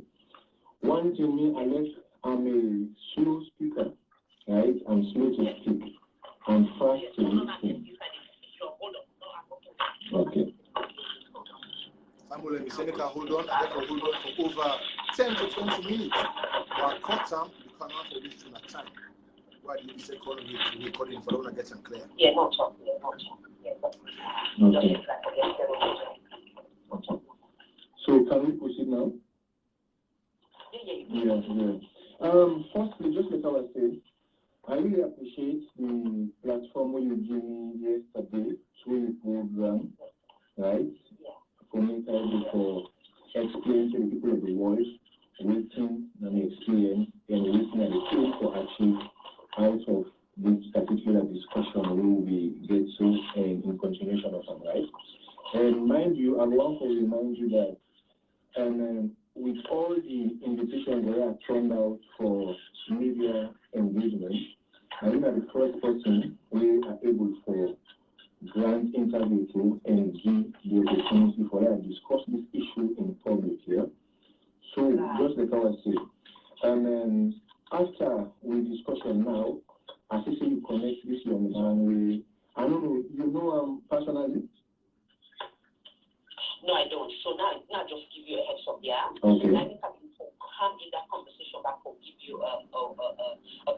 one to me, I'm a slow speaker, right? I'm slow to speak. I'm fast to listen. Okay. Samuel and Seneca hold on for over 10 to 20 minutes. Or cut time, you cannot for this too much time. Why did you say call me recording for when I get them clear? Yeah, not talk. Okay. So can we proceed now? Yeah. Firstly, just like I was saying, I really appreciate the platform where you gave me yesterday through the program, right? For me to able to explain to the people of the world waiting and experience and waiting at the place to achieve out of this particular discussion where we get so in continuation of them, right? And mind you, I want to remind you that with all the invitations that are turned out for media engagement, I think that the first person we are able to grant interview to and give the opportunity for us to discuss this issue in public here. So just like I was saying, and after we discussion now, as you say you connect this young man, I don't know, you know personally? No, I don't. So now just give you a heads up, yeah? Okay. I think I can talk come in that conversation that will give you a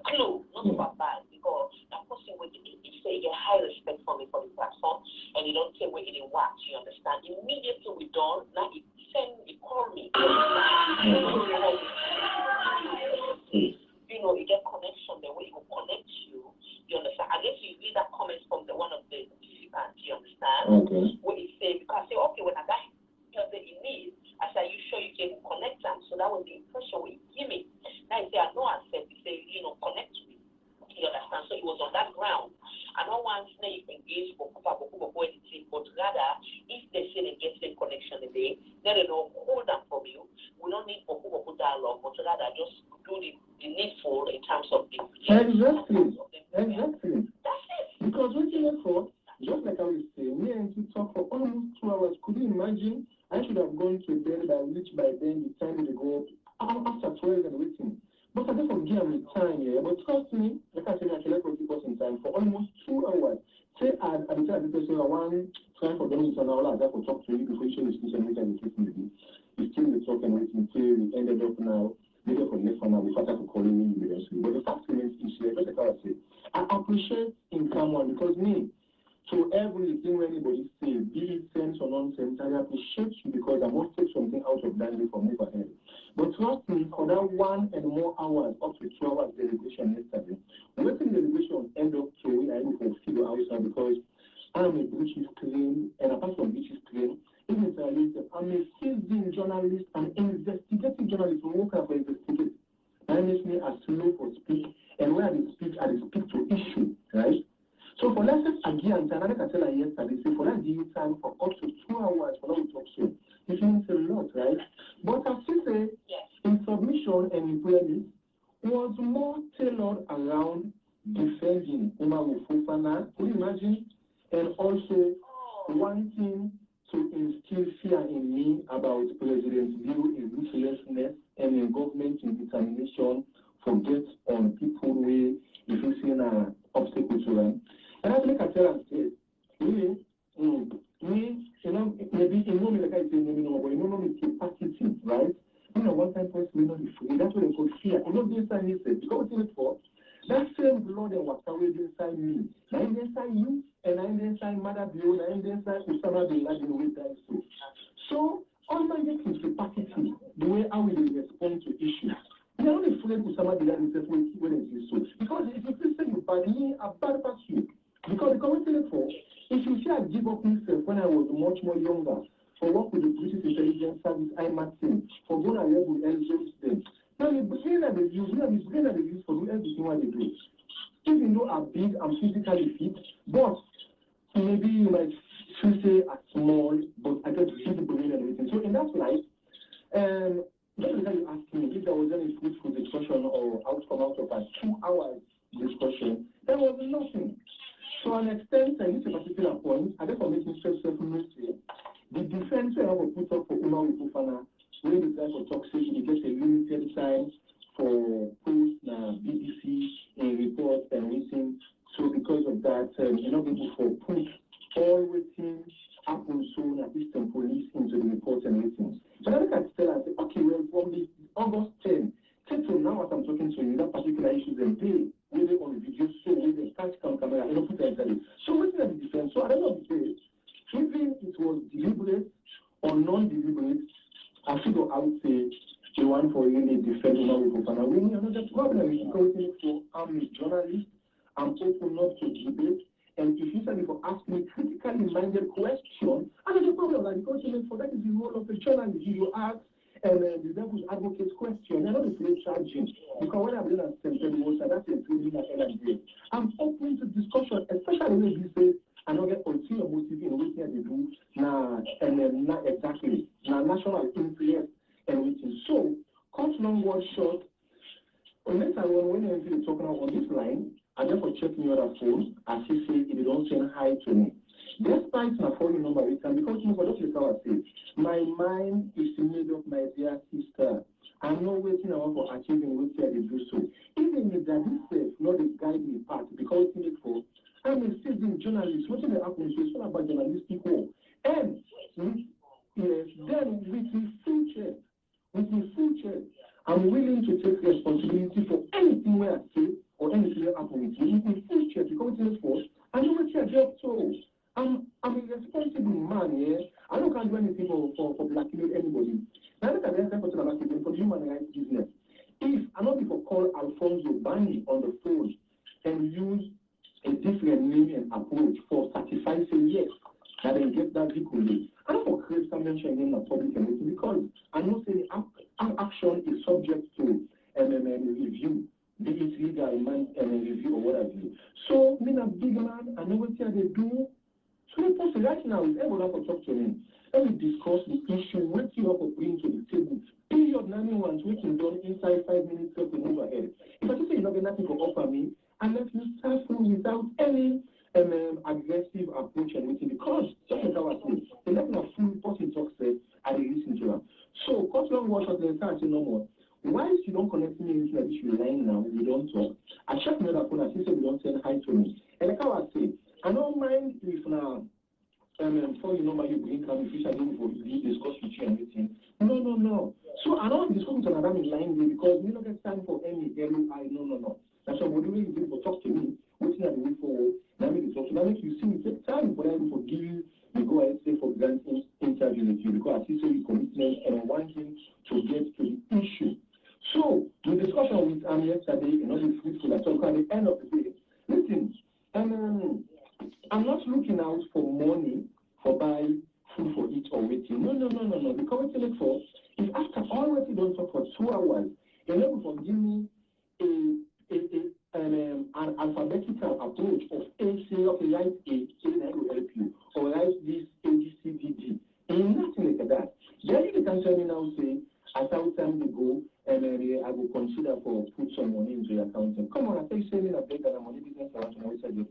clue, not about bad, because that person will say you get high respect for me for the platform, and you don't say where it works, you understand? Immediately we done, now it call me. You know, you get connection, the way it will connect you, you understand? I guess you read that comment from one of the participants, you understand? Okay. Where it say, because I say, okay, when I got the in need, I say, are you sure you can connect them? So that was the impression we give me. Now you say, I know I said, you say, you know, connect me. You understand? So it was on that ground. I don't want to you engage for anything, but rather, if they say they get the connection today, then they don't hold that from you. We don't need for dialogue, but rather just do the needful in terms of the Exactly. That's it. Because what you look for, just like I was saying, me and you talk for almost 2 hours. Could you imagine? I should have gone to bed by then the time to go after 12 and waiting. But I just forget my time here. But trust me, like I said, I can for people in time for almost 2 hours. Say at the time the person I want trying for them to an hour like that for talk to you before you show the station which I was listening to. You still the talk and waiting till we ended up now. Maybe for next one now before I could call me immediately. But the fact remains is here, just like I said, I appreciate in someone because me. So everything anybody say, be it sense or nonsense, I appreciate you because I must take something out of that for me for him. But trust me, for that 1 and more hours, up to 2 hours deliberation yesterday, waiting deliberation end up to I able to figure outside because I'm a British claim, and apart from British claim, even I'm a seasoned journalist, an investigative journalist who work for investigate. That makes me as slow for speak, and when I speak to issue, right? So for lessons again, I can tell you yesterday, so for that due time for up to 2 hours for that we talk so, it means a lot, right? But as you say, in submission and in prayer was more tailored around defending Umaru Fofana, can you imagine? And also wanting to instill fear in me about President Bill in ruthlessness and in government determination for get on people way if you see an obstacle to them. And I think I tell them, really, me, you know, maybe you know me like I say, but you know me capacity, right? You know, one time first we know the free. That's what they call fear. You know, this time he said, because what's it for? That same blood and water will be inside me. Now in inside you, and I'm inside Mother Bill, and I'm inside Osama bin Laden with that so. So all my getting capacity, the way I will respond to issues. We are not afraid Osama bin Laden says when it is so. Because if you say you bad me, I bad pass you. Because what's it for? If you see I give up myself when I was much more younger, for work with the British Intelligence Service, IMATIN, for going ahead with them. Now, the brain that they use, for doing everything what they do. Even though I'm big, I'm physically fit, but maybe you might say I'm small, but I get big brain and everything. So in that light, just like you asked me if there was any fruitful discussion or outcome out of a 2 hours discussion, there was nothing. To an extent, and this is a particular point, I just want to make myself self-ministry. The defense I have put up for Umaru Fofana, when the guy for toxic, he gets a limited time for post BBC reports and waiting. So because of that, you're not able to put all waiting happen soon at least police into the reports and waiting. So I look at Stella and say, okay, well, from the August 10, till now as I'm talking to you, that particular issue is day, whether on the video, so whether the catch camera, you know, put it in. So waiting at the defense. So I don't know the day, even it was deliberate or non-deliberate, I figure I would say the one for really defending Umaru Fofana. We need another problem because I'm a journalist, I'm open up to debate, and if you say for ask me critically minded questions, I have a problem like because for that is the role of a journalist. You ask and the devil's advocate question, they're not afraid charging. Because when I've been at Central Water, that's a dream like LNG. I'm open to discussion, especially when you say I don't get ulterior motive in what they do now, and then not exactly now national interest and everything. So, cut long word short. Unless I want when I'm talking on this line, I therefore check me other phone as he say if they don't send hi to me. Despite my phone number, it can because you know what I say. My mind is made up, my dear sister. I'm not waiting around for achieving what they do so. Even if that is not the guide me path because it's made for. I'm a seasoned journalist. What the happens is all about journalistic work. And then with the future, I'm so. I'm a responsible man, yeah. I don't can't do anything for blackmail anybody. Now look at the example for the human rights business. If another people call Alfonso Bani on the phone and use a different name and approach for certifying say yes, that they get that vehicle, I don't want to create some mention in the public community because I know say action is subject to review, be it legal review or whatever. So, me a big man, I know what they do. So the person right now is able to talk to me. Let me discuss the issue, what you have to bring to the table. Period 91, we can done inside 5 minutes to move ahead. If I just say you're not going to offer me, and let you start from without any aggressive approach and everything, because just like I say, the level of full person talk said, I listen to her. So, cut long watch of the time, say no more. Why if you don't connect me into that issue line now, we don't talk. I check me that phone, I say we don't send hi to me. And like I say, I don't mind if now, before you know my you bring come, if you for discuss with you and everything. No. So I don't discuss with another in line there because we don't get time for any LOI. No. That's why when you people talk to me, waiting at the way forward, now make it talk. Now make you see me take time for them for giving me go ahead say for granting interview with you because I see so you commitment and wanting to get to the issue. So the discussion with yesterday, you know, the fruitful at all. At the end of the day, listen, I'm not looking out for money for buy food for eat or waiting. No. Because what you look for is after all what you don't talk for 2 hours, you're able to give me an alphabetical approach of A, say, okay, write A, then I will help you, or write this A, B, C, D, G. And nothing like that. Then you can tell me now, say, as how time they go, I will consider for put some money into your account. Come on, I say saving a big and money business I want to money side. No.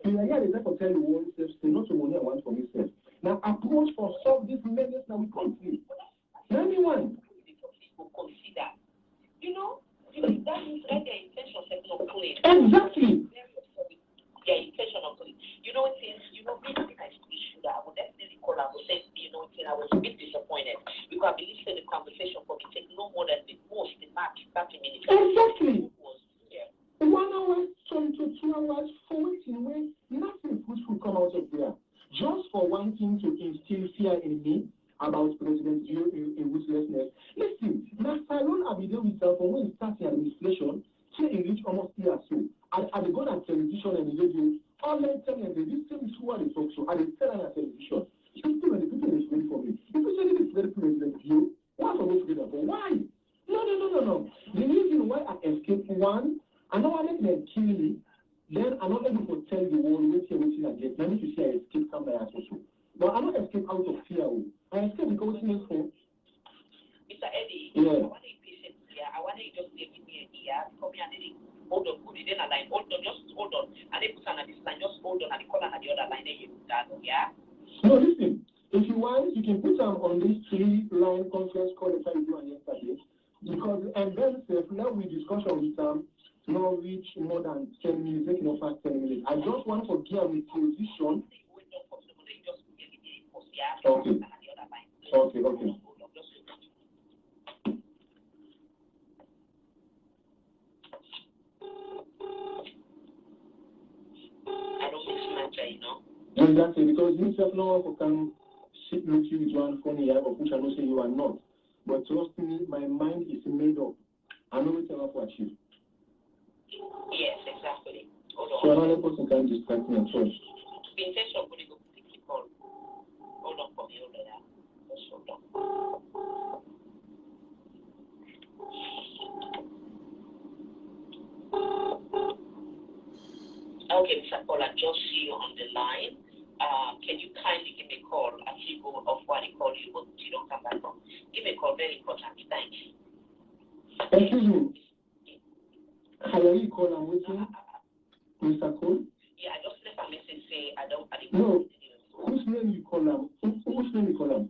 You are here to tell you one self, say not the money I want for myself. Now approach for solve this menace now we country. Anyone will consider. You know, that means that their intention is not clear. Exactly. Their intention of clear. You know, since me I issue that I would definitely call I would say, I was a bit disappointed because I believe that the conversation for me take no more than the most the max 30 minutes. Exactly. 1 hour, 2 hours, 14 ways, nothing fruitful come out of there. Just for wanting to instill fear in me about President Gio in ruthlessness. Listen, now Salon Abide with from when he started administration, till he reached almost years so. At the go on television and the radio, all men tell me this thing is who they talk to, and they tell on television. People when the people is ready for me. If you say this is very President Gio, why for those together? But why? No. The reason why I escaped one, I know I make them kill me, then I'm not able to tell the world waiting again. Let me to see I escape come by as also. But I don't escape out of fear. I escape because it's for Mr. Eddie, yeah. I want to be patient here. I want to just give me a ear, come here and then hold on, put it in a line. Hold on, just hold on. And then put on this line, just hold on and the corner and the other line, then you put that, yeah? No, listen. If you want, you can put them on this 3-line conference call that I do on yesterday. Because, and then now we discussion with them, not reach more than 10 minutes, making up past 10 minutes. I just want to give them a position. Okay. I don't miss matter, you know. Exactly, because you self know can sit look you with one funny eye or push and say you are not. But trust me, my mind is made up. I know what I have to achieve. Yes, exactly. Hold on. So another person can distract me at first. The intention of going to go quickly call. Hold on for me, hold on. Just hold on. Okay, Mr. Paul, I just see you on the line. Can you kindly give me a call as you go off while I call you, but you don't come back from? Give me a call, very important. Thanks. Excuse me. Hello, you call and waiting? Mr. Cole? Yeah, I just left a message saying I don't. No. Whose name you call him? Whose name you call him?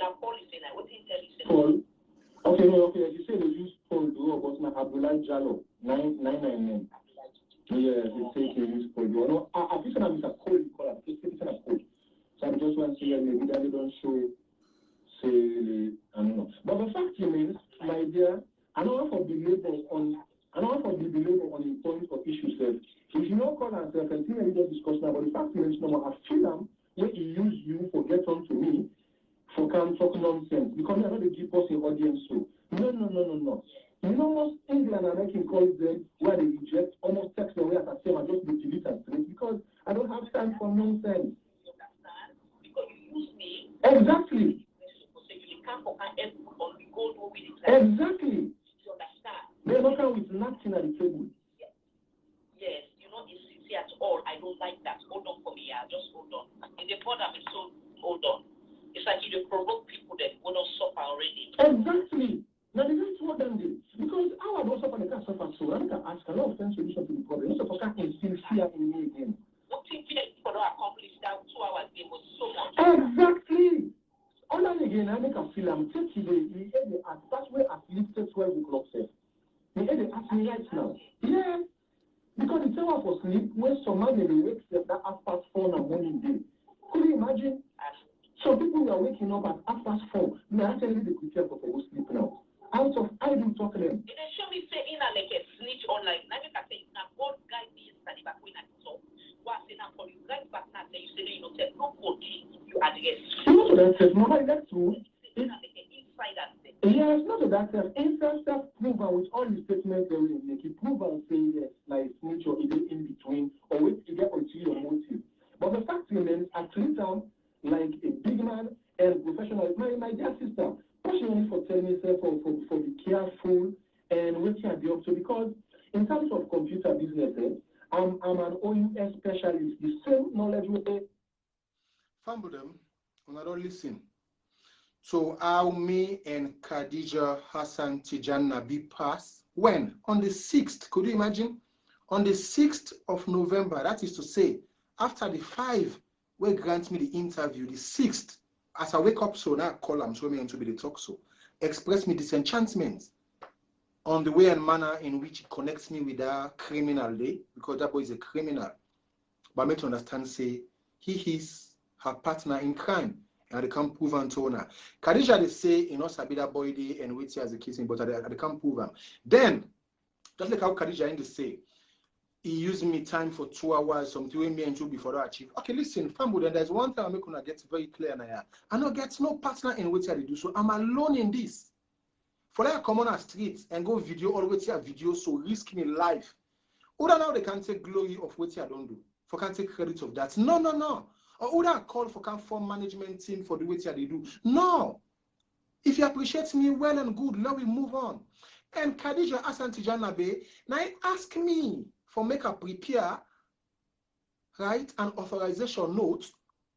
Now, Paul is saying, what did he tell you? Paul? Okay. You say they use Paul do but my Abdullah Jallo, 999. Yeah, they say they use Paul do. No, I think that Mr. Cole you call him. Just say Mr. Cole. So I just want to see maybe that they don't show, say, I don't know. But the fact remains, my dear, I don't want to be labeled on the point of issues that if you don't call yourself a the thing we just discussed now, but the fact is, no more, I feel them when he use you for get on to me for can talk nonsense because they're not the give us an audience. So no. You know, most England American calls them where they reject almost text away as I say, I just delete and straight because I don't have time for nonsense. You understand? Because you use me. Exactly. You can't compare everyone on the gold with it. Exactly. You understand? They're not coming with nothing at the table. Yes, you're not sincere at all. I don't like that. Hold on for me, just hold on. In the bother me, so hold on. It's like you provoke people that will not suffer already. Exactly. Now, this is what them do. Because our don't suffer, they can't suffer. So I can ask a lot of things solution to the problem. Not supposed to instill fear in me again. What thing for to accomplish that 2 hours game was so much. Exactly. All that again, I make a feel I'm taking the that's where I lifted 12 o'clock, sir. The head ask me right now. Yeah. Because it's hour for sleep, when some man they wake up that 4:30 in the morning day. Could you imagine? Some people are waking up at 4:30. They actually they prepare for go sleep now. Out of idle talk to them. They show me say in a like a snitch online. Now you can say now God guide me yesterday back when I saw. What say now for you guys back now say you say you know tell nobody you address. No, that's Mama, that's true. Yeah, it's not that instant self-proven with all the statements they will make. You prove and say yes, like snitch or either in between, or wait to get onto your motive. But the fact remains, I treat them like a big man and professional. My dear sister, push me for telling me for be careful and what you are up to because in terms of computer businesses, I'm an OUS specialist. The same knowledge with it. Famble them, when I don't listen. So how me and Khadija Hassan Tijan Nabi pass when? On the 6th, could you imagine? On the 6th of November, that is to say, after the 5 will grant me the interview, the 6th, as I wake up, so now call I'm showing me to be the talk so, express me disenchantment on the way and manner in which it connects me with that criminal day, because that boy is a criminal. But I meant to understand, say, he is her partner in crime. And they can't prove and to her. Khadija, they say, you know, Sabida boy day and wait as a kissing, but they can't prove him. Then, just like how Khadija in the say, he used me time for 2 hours, something with me and 2 before I achieve. Okay, listen, family, then there's one thing I'm going to get very clear now. I don't get no partner in what they do, so I'm alone in this. For like I come on a street and go video, always here video, so risk me life. Other now they can take glory of what I don't do. For can take credit of that. No. Or would I call for can form management team for the way they do? No. If you appreciate me, well and good, let me move on. And Khadija Hassan Tijanabe, now ask me for make a prepare, right, an authorization note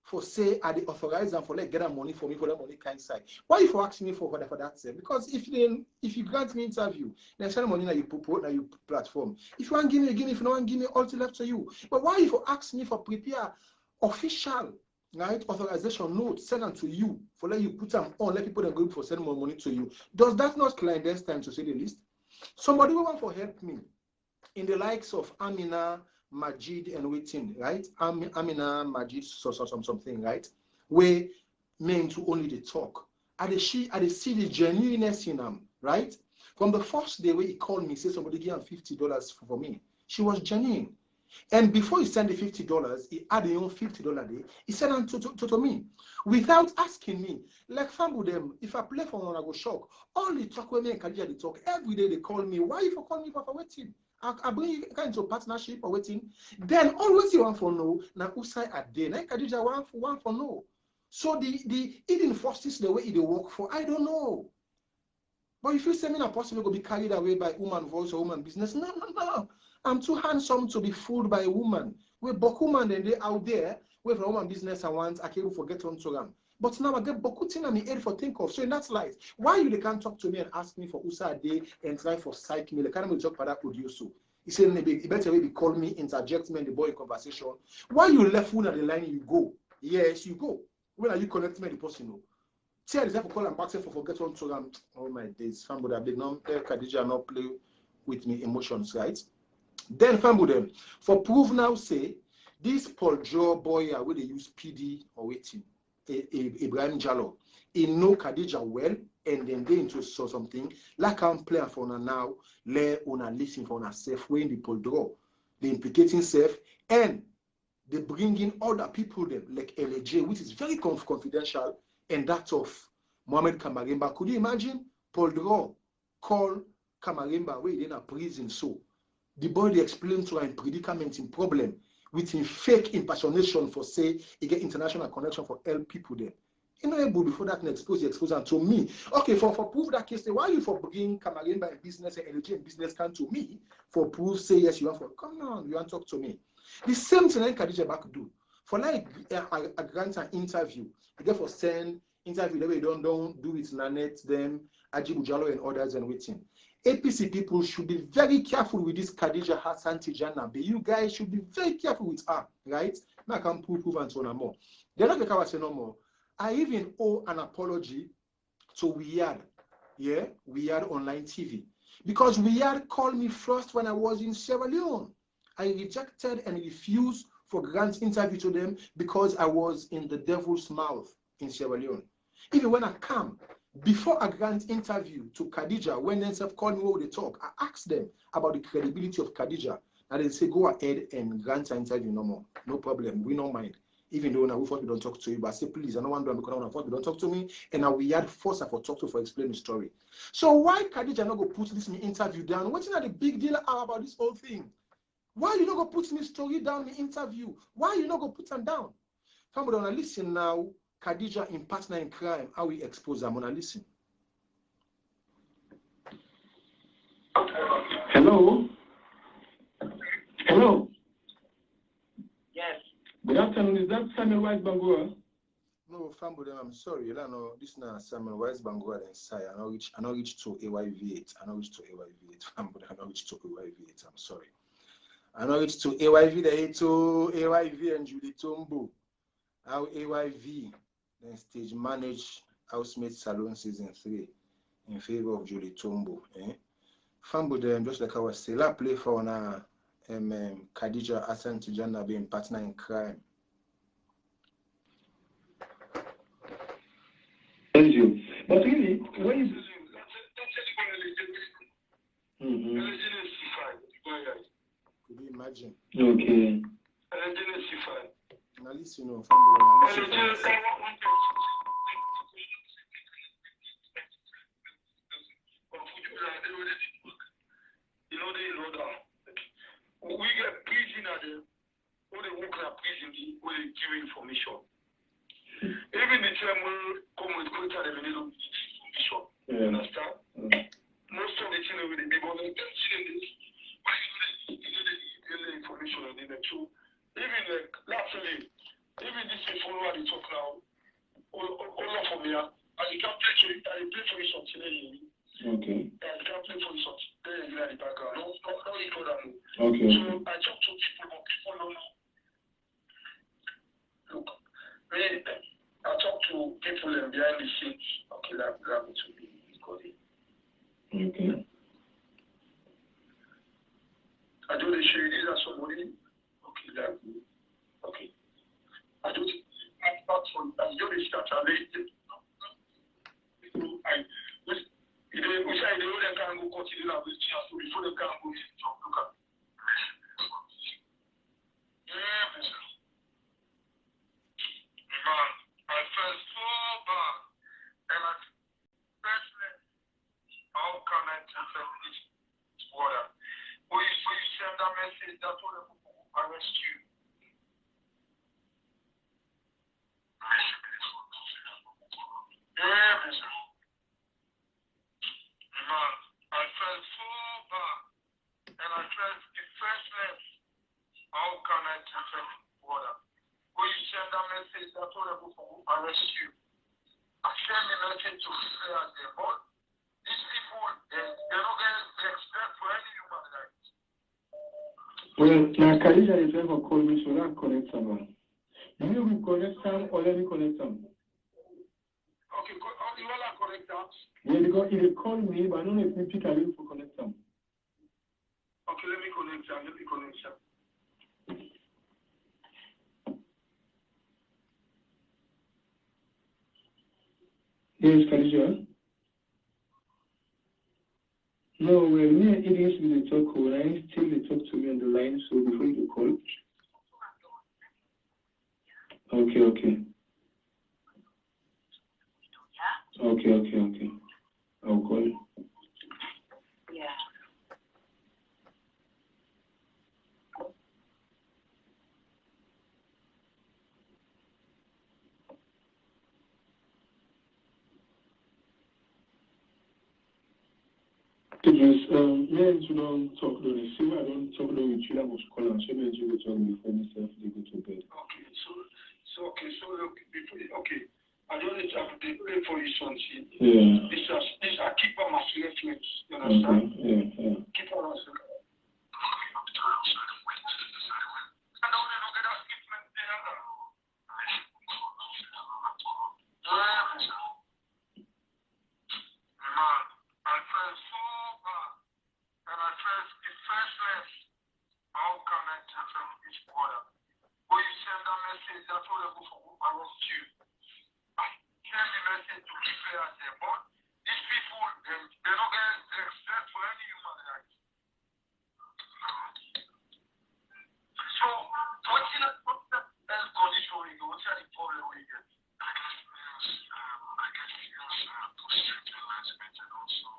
for say I the authorize and for like get a money for me for the money kind side. Why if you ask me for that say? Because if you grant me interview, then send money that you put on your platform. If you want give me, if you don't want give me, all to left to you. But why if you ask me for prepare official, right, authorization note send them to you for let you put them on, let people then go for send more money to you? Does that not climb this time to say the least? Somebody will want for help me in the likes of Amina, Majid, and waiting, right? Amina, Majid, something, right? Where men to only the talk. I see the genuineness in them, right? From the first day where he called me, say somebody give him $50 for me. She was genuine. And before he sent the $50, he had his own $50 day. He sent them to me without asking me. Like family them, if I play for one, I go shock. All the talk with me and Khadija, they talk every day. They call me. Why you for call me for waiting? I bring you into partnership or waiting. Then always you want for no. Now Usai at day. Now Khadija one for no. So the hidden forces the way they work for, I don't know. But if you say me not possible to be carried away by woman voice or woman business, no. I'm too handsome to be fooled by a woman. We're boku woman and they out there, where for woman business I want, I can't forget on to them. But now I get boku thing and me head for think of. So that's life. Why you they can't talk to me and ask me for Usa a day and try for psych me? They can't even talk for that producer. He said maybe better way call me, interject me in the boy conversation. Why you left one at the line you go? Yes, you go. When are you connecting me the person? No. Tell yourself for call and back for forget on to them. Oh my days, family have been not Khadija not play with me emotions, right? Then family them for proof now say this Paul Joe boy where they use PD or waiting Ibrahim Jallo he know Khadija well and then they into so something like I'm playing for her now let una listen for herself when the Paul draw the implicating self and they bring in other people them, like LAJ, which is very confidential, and that of Mohamed Kamarimba. Could you imagine Paul Draw call Kamarimba where he in a prison? So the boy they explained to him predicament in problem with him fake impersonation for say he get international connection for help people there. You know, able before that expose and to me. Okay, for proof that case, why you for bringing Kamarimba in business and LG in business come to me for proof? Say yes, you want for come on, you want to talk to me. The same thing like Khadija back do for like a grant an interview. You therefore send interview that way don't do it Nanette, them Ajibu Jalo and others and waiting. APC people should be very careful with this Khadija Hassan Tijana. But you guys should be very careful with her, right? Now I can prove and so on more. They're not like I was saying no more. I even owe an apology to Weird, yeah, Weird Online TV. Because Weird called me first when I was in Sierra Leone. I rejected and refused for grant interview to them because I was in the devil's mouth in Sierra Leone. Even when I come, before a grant interview to Khadija, when they called me over the talk, I asked them about the credibility of Khadija. And they say, go ahead and grant an interview no more. No problem, we don't mind. Even though now we thought we don't talk to you, but I say, please, I don't want to because I thought we don't talk to me. And now we had force for talk to for explain the story. So why Khadija not go put this interview down? What's not the big deal about this whole thing? Why you not go put me story down the interview? Why you not go put them down? Family, wanna listen now. Khadija in partner in crime, how we expose them. Wanna listen. Hello. Hello. Yes. Good afternoon. Is that Samuel Wise Bangura? No, family, I'm sorry. You know, this now Samuel Wise Bangura and Sai. I not reach to AYV8. I not reach to AYV8. Family, I not reach to AYV8. I'm sorry. I know it's to AYV, the to AYV and Julie Tombo. How AYV then stage manage Housemate Salon Season 3 in favor of Julie Tombo. Fambo them just like I was saying, I play for now Khadija Hassan Tijana being partner in crime. Thank you. But really, when you could you imagine? Okay. Now listen, you know, family. We get prison at the when they work at prison, when they give information. Even the time when come with greater than the information. You understand? Most of the things with the people they don't see the information on the truth. Even lastly, even this follower they talk now, all of them here, and you can play for you something. Okay. And can't play for something. There in the background. No, you know that. Okay. So I talk to people, but people don't know. Look, I talk to people behind the scenes. Okay, that will be recorded. Okay. I do the show these are somebody. Okay, that okay. I do I do the start we say the other can go continue now with chance before they can go look at. Man, I felt so bad. And I personally, how can I tell this water? When you send that message, that's what the people arrest you. Man, I felt so bad, and I felt defenseless. How can I tell water? When you send that message, that's what the people arrest you. I send the message to people as they but these people, they're not going to expect for any human rights. Well, now Khadija is ever called me, so that connect someone. Do you will connect them or let me connect them? Okay, you want to connect that? Yeah, because he will call me, but I don't know if we pick a link to connect them. Okay, let me connect them. Yes, Khadija. No, well, me and Idris will talk when I still they talk to me on the line, so before you call. Okay. Yeah? Okay. I'll call you. Yeah. Idris, men you don't talk to the same. I don't talk to with you. I was calling. So men you go talk before myself. They go to bed. Okay, so look, okay. I don't need to have to pay for you something. Yeah. This I keep on my reference. You understand? Okay. Yeah. Keep on my reference. How can I tell each brother? When you send a message, that's what I go for around you. I send the message to people out there, but these people, they don't get respect for any human rights. So, what's the health condition we get? What's the problem we get? I guess frustrated enlightenment and also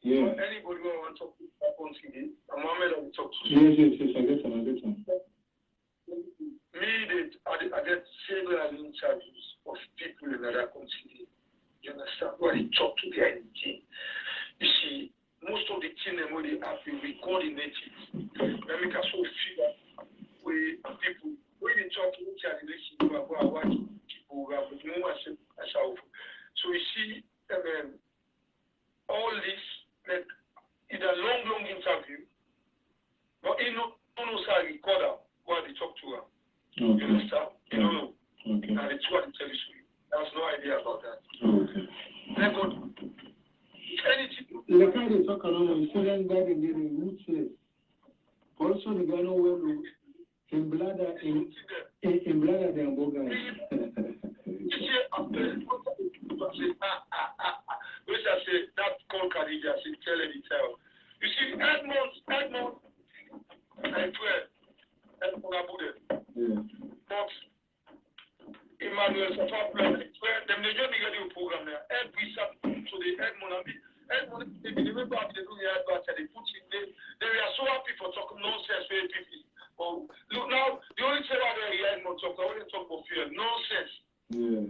Yeah. Anybody want to talk to on TV? I'm Mohammed will talk to you. Yes, I get some. I get several interviews of people in other countries. You understand? Where they talk to their entity. You see, most of the things when they have been recorded, they make us so feel we people when they talk to each other, they see people who have more as so you see, all this like in a long interview, but in no recorder while they talk to her. Okay. You understand? You don't know. Okay. And it's what it tells you. There's no idea about that. Okay. Then God, anything. Like how they talk around the student guy they did in rootless. Also the guy know well in bladder the hamburger. Which I say that call Khadija, I say tell Editayo. You see, Edmond, I swear, Edmond Abude. But Emmanuel Safapla, I swear, them they just get the program there. Every Saturday, so the Edmond, they remember how they do the advert, they put in there. They are so happy for talking nonsense for people. Oh, look now, the only thing I hear Edmond talk, I only talk about fear, nonsense. Yeah.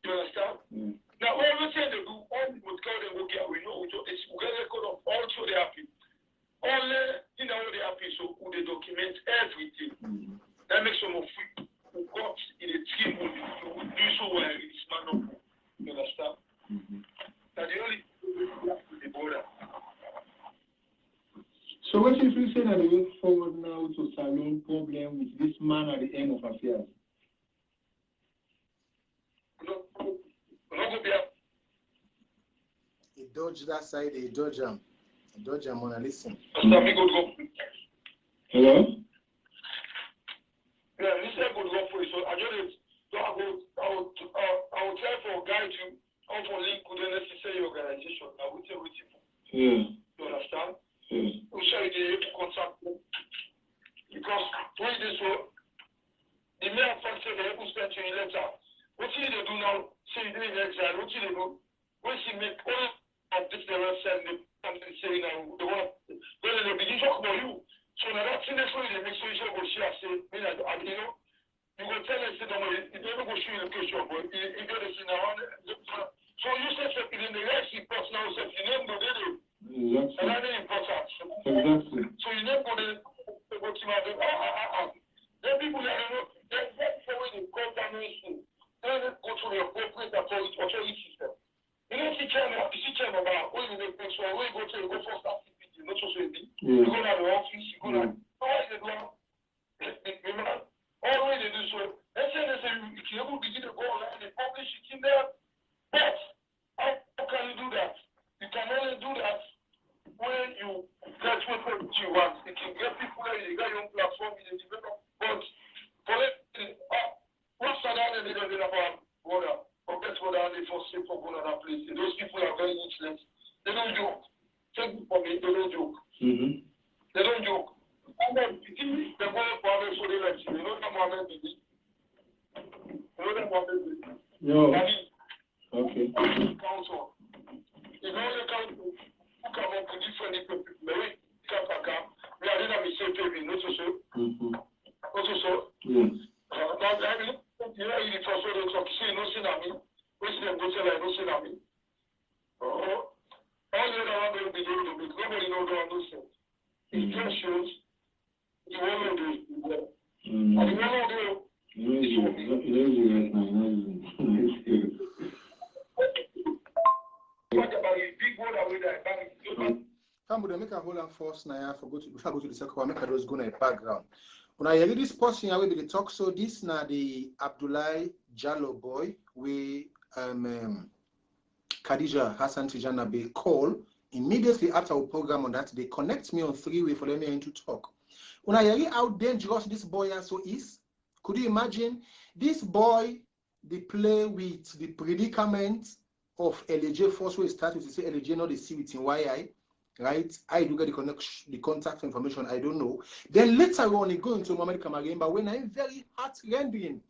You understand? Yeah. Now, everything they do, all the tell them, okay, we know, we get a record of all so they happy. Only, you know, they happy, so they document everything. Mm-hmm. That makes them free. God in a team will do so well in this man of you understand? Mm-hmm. Now, the only with the border. So, what if you say that we look forward now to Salon problem with this man at the end of affairs? He dodged that side, he dodged him. Georgia, Mona, listen. Hello? Hello? Yeah, this is a good work for you. So I just, so I will try for a guide you how to link with the necessary organization. I will tell you. Yeah. You understand? Yeah. We'll show you the way to contact them. Because when this will, the main factor they will spend to your letter. What do they do now? Say you do in exile. What do they do? When she make all of this, they will send them and say now, they want to, then they begin to talk about you. So now that's in the way they make sure you go share, say, you know, you go tell us, you know, you never go show you location, but you get to see now. So you say, in the next report now, say, you never go there. Exactly. And that's important. Exactly. So you never go there, go to my then people that know, that's the way they go down the issue. Then they go to the appropriate authority system. You know, teach them about when you make things, when you go to the go for activity, not so easy. You go to the office, you go to all they do, all the way they do so. Let's say you can able to begin to go online and publish it in there. But how can you do that? You can only do that when you get what you want. You can get people there, you get your own platform, you develop. But for it, what's another they don't about water? Forget what they for safe for going to that place. Those people are very useless. They don't joke. Take it for me, they don't joke. Mm-hmm. They don't joke. And then, they're going for me, so they let you. You know that Mohammed Bibi? You know that Mohammed Bibi? No. Okay. Council. You know the council who come up with different people. Maybe we are in a mistake, baby, not so. Mm-hmm. Not so. Yes. You know, you first one to talk, say, no, see, me. Which them go tell I no see, me. All the other one will be doing the big. Nobody knows what I'm saying. It just shows the one who do it. And the one who do Come make a hold on first now. Before I go to the second one, make a just go in the background. When I hear this person, I will be the talk. So this now the Abdullahi Jallo boy, we Khadija Hassan Tijana be call immediately after our program on that. They connect me on 3-way for them to talk. When I hear how dangerous this boy also is, could you imagine this boy? They play with the predicament of LJ first way start with to say LJ not the see with in YI, right? I do get the contact information, I don't know. Then later on, he go into Mohamed Kamaremba when I'm very heart-rending.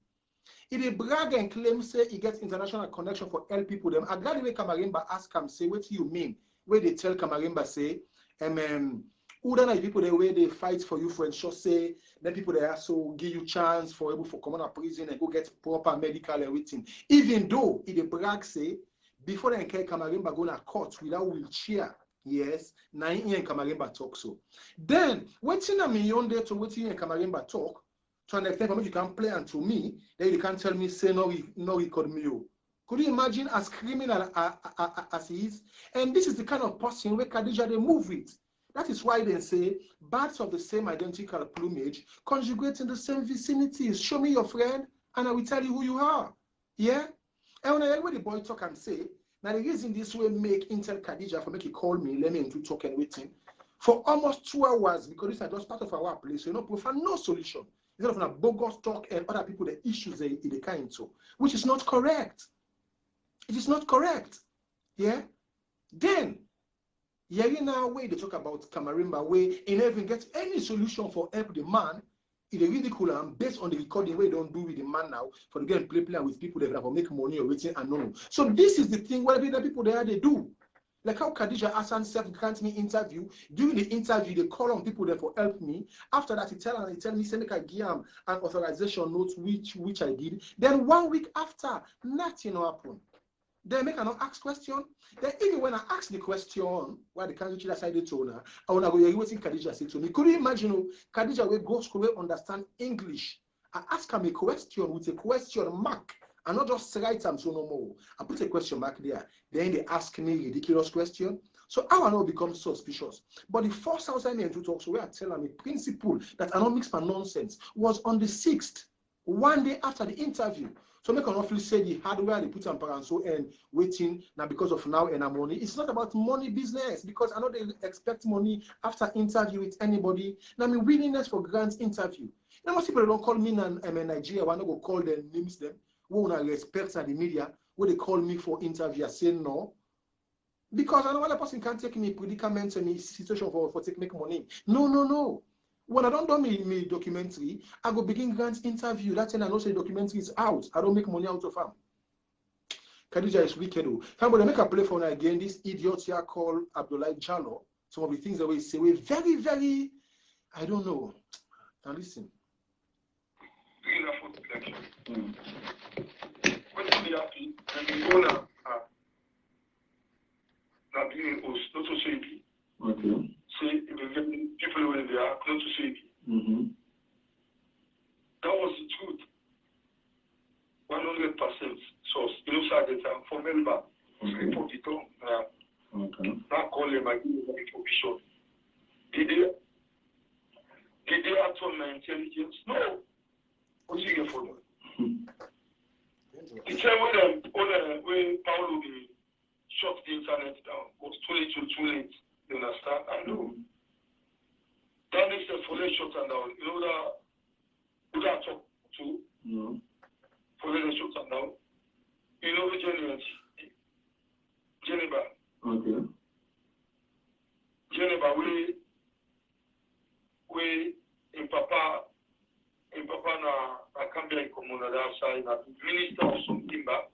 He brag and claim say he gets international connection for help people. Them. I glad the way Kamaremba ask him, say, what do you mean? Where they tell Kamaremba say, who don't know people the way they fight for you for ensure say then people they also give you chance for able for come out of prison and go get proper medical everything. Even though he the brag say before they can Kamaremba go to court without wheelchair. Yes, now he and Kamaremba talk so. Then waiting a million day to waiting and Kamaremba talk to an extent you can play and to me, then you can't tell me say no record me. Could you imagine as criminal as he is? And this is the kind of person where Khadija they move with. That is why they say birds of the same identical plumage conjugate in the same vicinities. Show me your friend, and I will tell you who you are. Yeah? And when I hear the boy talk and say, now the reason this way make Intel Khadija for make he call me, let me into talk and waiting for almost 2 hours because this is just part of our place. So, prefer no solution. Instead of a bogus talk and other people the issues they kind to, which is not correct. It is not correct. Yeah? Then hearing now where they talk about Kamaremba, where he never even gets any solution for help the man, it is ridiculous and based on the recording where they don't do with the man now for the game play with people that will make money or waiting and no. So this is the thing where the people there they do. Like how Khadija Hassan self-grant me interview. During the interview, they call on people there for help me. After that, he tell me, say make I give him an authorization note, which I did. Then 1 week after, nothing happened. They make an ask question. Then even when I ask the question, why the country decided to now, I want to go hear what Khadija said to me. Could you imagine Khadija will go school will understand English? I ask him a question with a question mark. And not just write them so no more. I put a question mark there. Then they ask me a ridiculous question. So I will not become suspicious. But the first house I meant to talk, so where I tell them a principle that I don't mix my nonsense was on the 6th. 1 day after the interview. So make an awfully say the hardware they put on so and waiting now because of now and money. It's not about money business because I know they expect money after interview with anybody. Now I mean willingness for grant interview. You know most people don't call me in Nigeria, I go call them names them. Who want to respect the media, where they call me for interview, I say no. Because I know other person can't take me predicament and me situation for make money. No. When I don't do me documentary, I go begin grant interview. That's when I know say documentary is out. I don't make money out of them. Khadija is wicked. Somebody make a play for now again. This idiot here called Abdullah Jallo. Some of the things that we say we very, very, I don't know. Now listen. Okay. Say people were there, not to say that was the truth. 100% source. You know, Saga for member. Slip of the tongue. Not call them and give them information. Did they act on my intelligence? No. What's he here for? It's when Paulo shut the internet down, was too late. You understand? I know. That makes the follow shut down. You know that who that talk to? No. Follow the shut down. You know the Geneva. Okay. Geneva, we in Papa na Cambia Comuna outside na minister of something back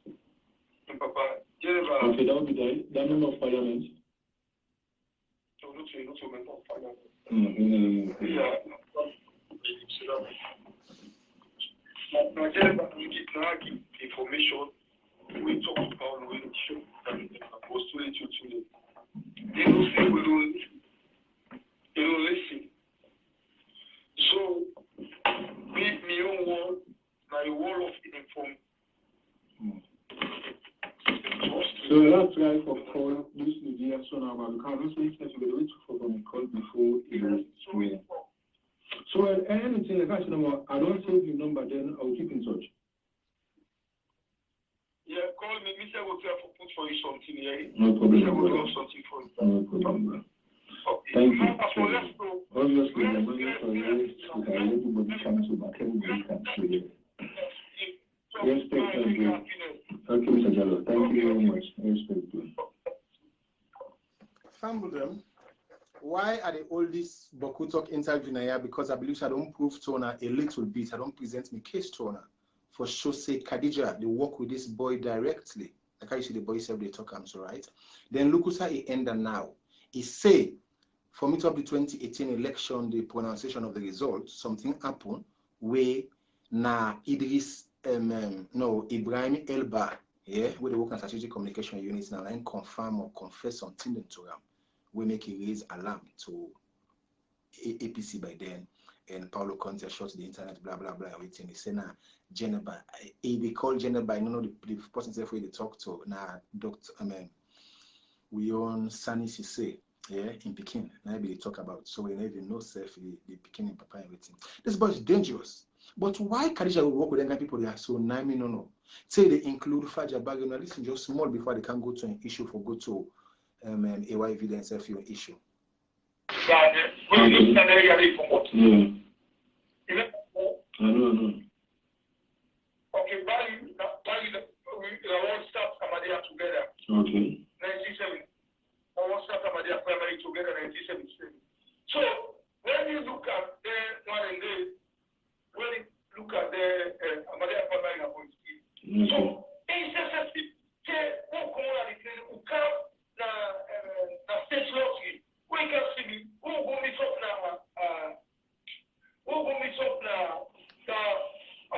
in Papa Geneva. Okay, that would be the member of parliament. So not to member of parliament. Yeah. Now Geneva we give information. We talk about we show that was too late. They don't say we don't listen. So me own word, my word of inform. So that's right for call this media so now because this week we wait for the call before it. So anything like that, I don't save your number, then I'll keep in touch. Yeah, call me. Mr. will put for you something here. No problem. Mr. will do something for you. No problem. Okay. Thank you. Obviously, I'm waiting for you. Everybody comes to back. Everybody can see it. Respect and good. Okay, Mr. Jallo. Thank you very much. Respect you. Fambudem, why are the oldest Boku Talk interview now? Because I believe I don't prove Tona a little bit. I don't present me case Tona. For sure, say Khadija, they work with this boy directly. Like how you see the boy say they talk, I'm so right. Then look how he ended now. He say, for me to have the 2018 election, the pronunciation of the result, something happened where na Idris, Ibrahim Elba, yeah, where they work on strategic communication units now and confirm or confess something to them. We make a raise alarm to APC by then. And Paulo Conte shot the internet, blah, blah, blah, everything. He said, nah, Geneva, he called Geneva, I don't know the person where they talk to, nah, Dr. We own Sani Sise, yeah, in Pekin. Now they talk about, so we never even know self, the Pekin in Papa, everything. This boy is dangerous. But why Khadija will work with them people they are so nami no? Say they include Faja Bagay, listen just small before they can go to an issue for go to AY evidence if your issue. I know. Okay, we won't start Amadia together. Okay. 1970. I won't start Amadia primary together 1977. So when you look at the one and day, when you look at the Amadia primary so it's just a state lottery. We can see me. Who will meet up now? All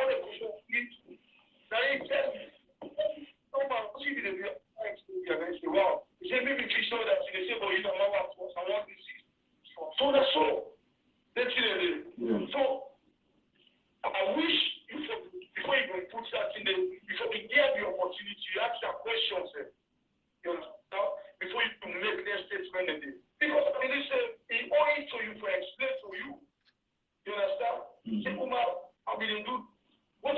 the question need. Now he says, wow. He said, maybe we saw that they say, but you don't know what I want to see. So that's all. That's it. So I wish before you put that in there, before we give the opportunity, you ask your questions. You know, before you make their statement in there. Because I mean, they say, he owes to you for explain to you. You understand? Say, I've been do what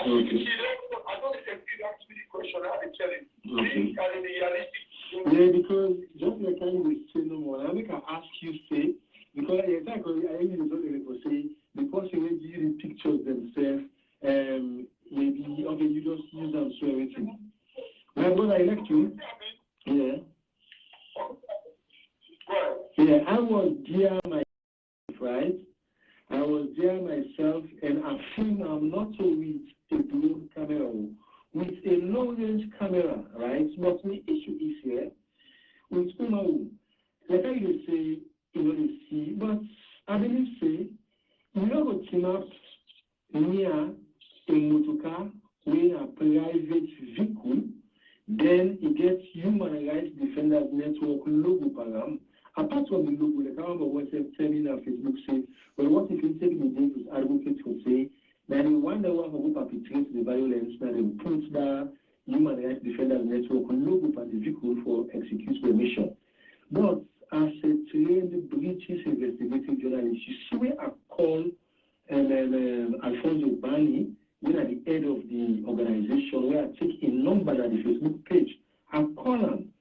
Okay. I don't think you ask me the question. I tell you. Okay. Yeah, because just like I was saying, no more. I can ask you, say, because I even say the person will give you the pictures themselves. Maybe okay, you just use them so everything. My brother, I like you. Yeah. Yeah, I was there myself, right? I was there myself, and I think I'm not so with a drone camera, with a long-range camera, right? But the issue is here with like I used to say, you see, but I believe say, you know what came up near a motorcar with a private vehicle, then it gets Human Rights Defenders Network logo program. Apart from the logo, like I remember what seminar Facebook say, well, what if you take the day to advocate for say that the one that will perpetrate the violence, that they put the Human Rights Defenders Network logo for the vehicle for execute the mission. But as a trained British investigative journalist, you see where I call Alfonso Bani, when at the head of the organization, where I take a number at the Facebook page, I call him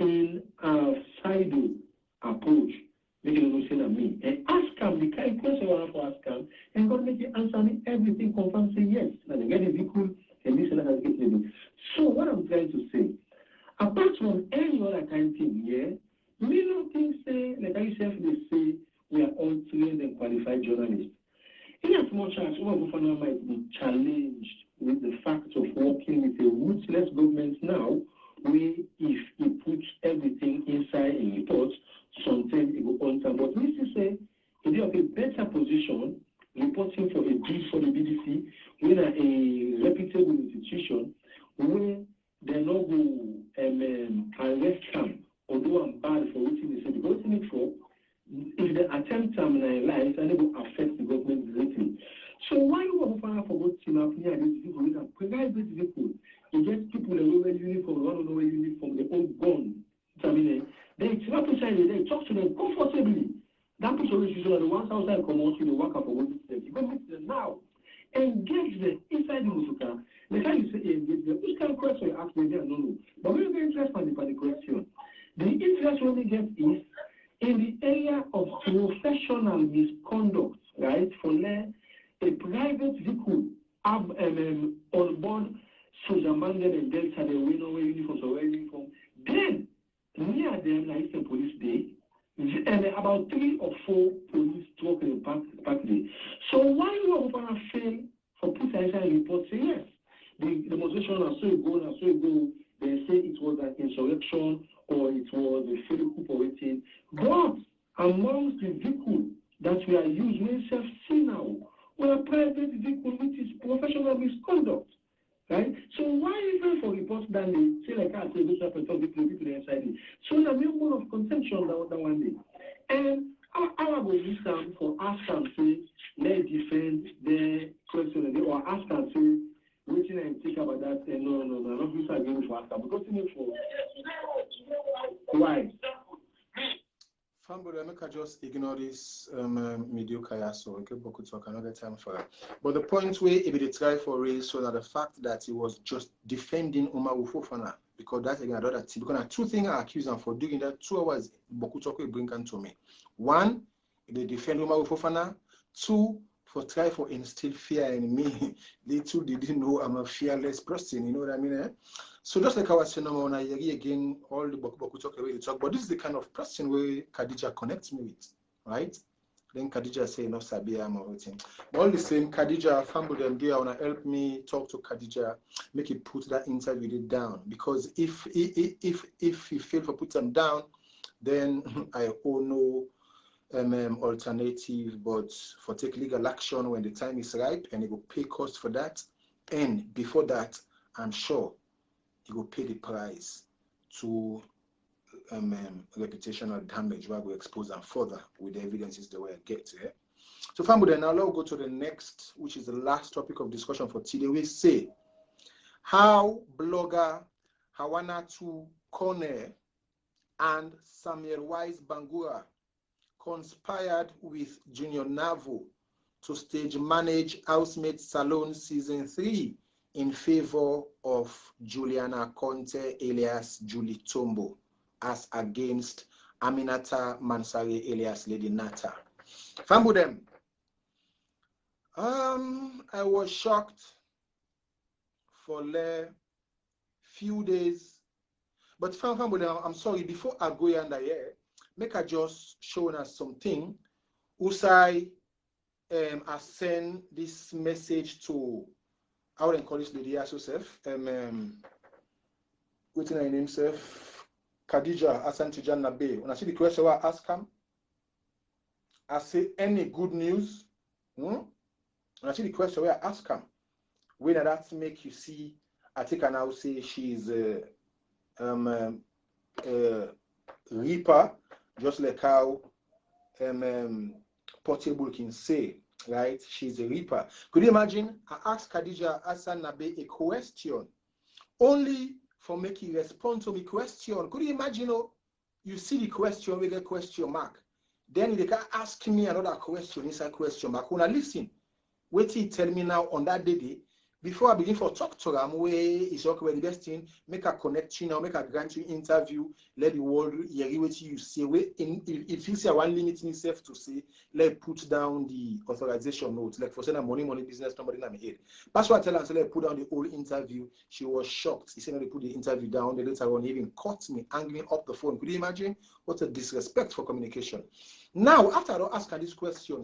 in a side approach, making no sense to me, and ask him the kind of question I have to ask him, and God make you answer me everything, confirm, say yes, and they get a vehicle, and this and that get maybe. So what I'm trying to say, apart from any other kind of thing, yeah, we don't think say, like I said, they say we are all trained and qualified journalists. In as much as one of us might be challenged with the fact of working with a ruthless government now, where if it puts everything inside a report, sometimes it will on time. But we still say, if you have a better position, reporting for a bid for the BBC, with a reputable institution, where they not go arrest them, although I'm bad for what they say, because what they for, if they attempt them in their lives, and they will affect the government directly. So why you want to forget team up here these people in a private vehicle? You get people that wear uniform, one don't wear uniform, they all gone. I mean, they talk to them comfortably. That person is usually the ones outside come out to the worker for what they say. You go meet them now. Engage them inside the musical. The time you say engage them, which kind of question you ask me, they don't know. But when you get interested in the question, the interest when they get is in the area of professional misconduct, right? For a private vehicle on board Soldier Mangan and Delta, they will know where uniforms or where uniform. Then, near them, like the police day, and about 3 or 4 police truck in the back day. So why you are going to fail for putting inside report? Say yes. The demonstration are so go. They say it was an insurrection or it was a failure coup or anything. But amongst the vehicle that we are using, we have seen now, we are private vehicle which is professional misconduct. Right? So why even for reports that they say like I say this happens to people inside it? So the main mode of contention that one day. And I will use them for ask and say, let's defend the question or ask and say, what can I think about that? And no, I'm not going to agree for ask because for why? Family, I just ignore this mediocre, so okay, but could talk another time for that. But the point where if they try for raise, so that the fact that he was just defending Omar Ufofana, because that's again another thing. Because 2 things I accuse him for doing that 2 hours. Bokutoko will bring to me. 1, they defend Omar Ufofana. 2, for try for instill fear in me. They too didn't know I'm a fearless person. You know what I mean? Eh? So just like I was saying, again, all the Boku talk away talk, but this is the kind of person where Khadija connects me with, right? Then Khadija say no Sabia I'm everything. But all the same, Khadija, family them there wanna help me talk to Khadija, make it put that interview down. Because if he fail to put them down, then I owe no alternative but for take legal action when the time is ripe, and he will pay cost for that. And before that, I'm sure he will pay the price to reputational damage where we expose them further with the evidences the way I get to. So family, now let's go to the next, which is the last topic of discussion for today. We say how blogger Hawanatu Kone and Samuel Wise Bangura conspired with Junior Navo to stage manage Housemate Salon Season 3 in favor of Juliana Conte alias Julie Tombo as against Aminata Mansari alias Lady Nata. Fambudem. I was shocked for a few days. But Fambudem, I'm sorry, before I go under here, make I just show us something. Usai I send this message to I would encourage Lady Yasosef, waiting in himself, Khadija Hassan Tijan Nabe. When I see the question, I ask him, I say, any good news? When I see the question, I ask him, whether that make you see, I think I now say she's Reaper, just like how Portable can say. Right, she's a reaper. Could you imagine? I asked Khadija Hassan Nabe a question only for making respond to me question. Could you imagine? Oh, you see the question with a question mark. Then they can ask me another question inside question mark. When I listen, wait till tell me now on that day. Before I begin for talk to them, where is okay the best thing, make a connection now, make a grant you interview, let the world hear what you say. If you say one limit itself to say, let put down the authorization notes, like for saying money business, nobody in my head. That's why I tell her, so let put down the whole interview. She was shocked. He said, they put the interview down, the later on even caught me, angry up the phone. Could you imagine? What a disrespect for communication. Now, after I ask her this question,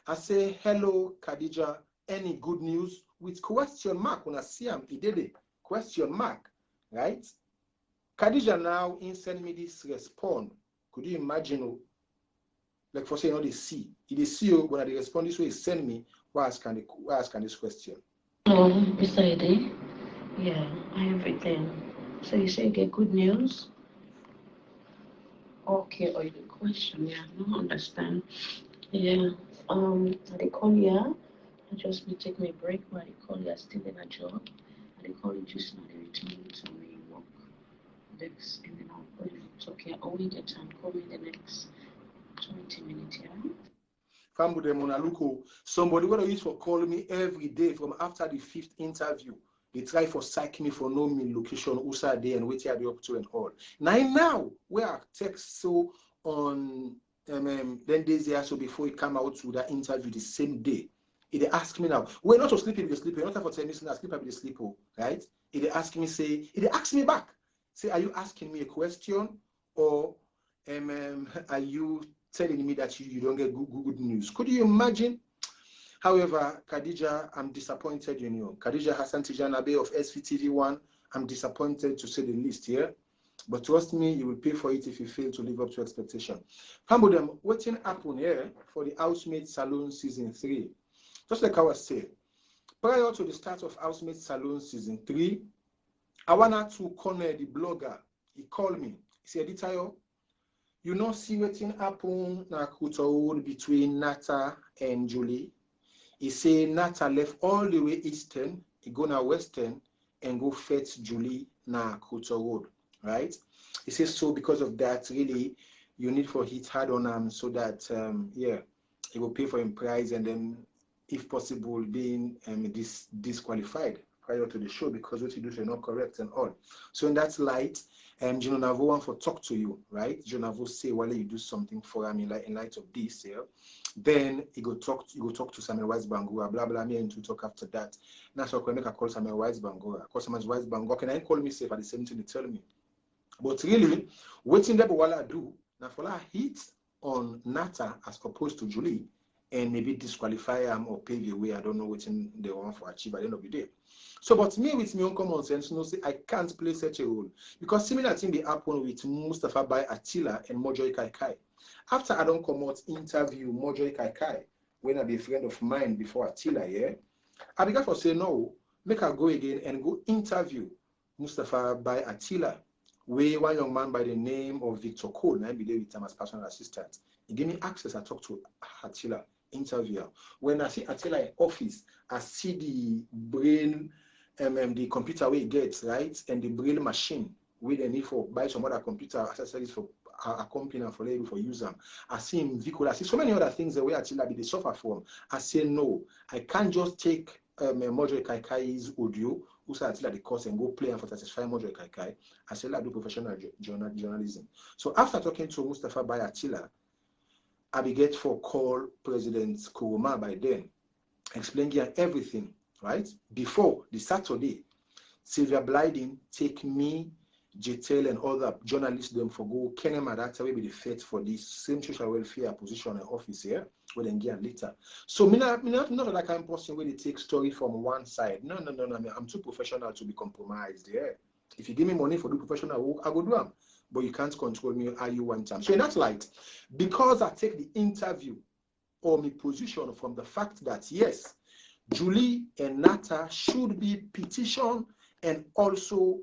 I say, hello, Khadija. Any good news with question mark? When I see him, he did it. Question mark, right? Khadija now in send me this respond. Could you imagine? Like for saying, they see. If they see you when they respond this way, send me. Why ask this question? Hello, Mr. Ede. Yeah, I have written. So you say you get good news? Okay, or the question? Yeah, I don't understand. Yeah, they call you. I just me take my break, but they call you still in a job. And they call you just now, they return to me work next, and then I'll call you. It's okay, I'll wait the time. Call me the next 20 minutes, yeah? Somebody what I used for calling me every day from after the 5th interview. They try for psych me for no me location, USA day and wait here the up to and all. Now where I text so on then days there so before it come out to that interview the same day. They ask me now, we're not to sleep if you sleep, you're not for 10 minutes, I sleep if you sleep, right? They ask me, they ask me back, say, are you asking me a question or are you telling me that you don't get good news? Could you imagine? However, Khadija, I'm disappointed in you. Khadija Hassan Tijan Nabe of SVTV1, I'm disappointed to say the least here. But trust me, you will pay for it if you fail to live up to expectation. Pambodem, what's happening here for the Housemaid Saloon Season 3? Just like I was saying, prior to the start of Housemaid Saloon Season 3, I wanted to corner the blogger. He called me. He said, Editayo, you know, see what's happened na Kuta between Nata and Julie. He said Nata left all the way eastern, he go now western, and go fetch Julie na Kuta Road, right? He says so because of that, really, you need for hit hard on him so that, yeah, he will pay for him price and then, if possible, being disqualified prior to the show because what you do is not correct and all. So in that light, Jonavo want for talk to you, right? Jonavo say while you do something for him in light of this, yeah. Then he go talk to Samuel Wise Bangura, blah blah me and to talk after that. Now so I can make a call Samuel Wise Bangura. Call Samuel Wise Bangura. Can I call me safe at the same time they tell me? But really, waiting there while I do, now for I hit on Nata as opposed to Julie. And maybe disqualify them or pave the way. I don't know what they want for achieve at the end of the day. So, but me with my own common sense, you know, say I can't play such a role because similar thing they happen with Mustafa by Attila and Mojoy Kaikai. After I don't come out interview Mojoy Kaikai when I be a friend of mine before Attila, yeah, I began to say no, make her go again and go interview Mustafa by Attila. Where one young man by the name of Victor Cole, and I be there with him as personal assistant. He gave me access. I talked to Attila. Interviewer. When I see Attila in office, I see the brain, the computer where it gets, right? And the brain machine where they need for buy some other computer accessories for a company for label for use them. I see him vehicle, I see so many other things the way Attila be they suffer from. I say no, I can't just take Mojo Kaikai's audio, who said the course and go play and for satisfy Mojo Kaikai. I said, I do professional journalism. So after talking to Mustafa Bayatila, I began for call President Kuruma by then, explaining everything, right? Before the Saturday, Sylvia Blyden take me, JTL and other journalists them for go Kenema that will be the fate for this same social welfare position and office here, where then get later. So me not that kind of person where they take story from one side. No. I'm too professional to be compromised. Yeah. If you give me money for do professional work, I go do them. But you can't control me how you want time. So in that light, because I take the interview or my position from the fact that yes, Julie and Nata should be petitioned and also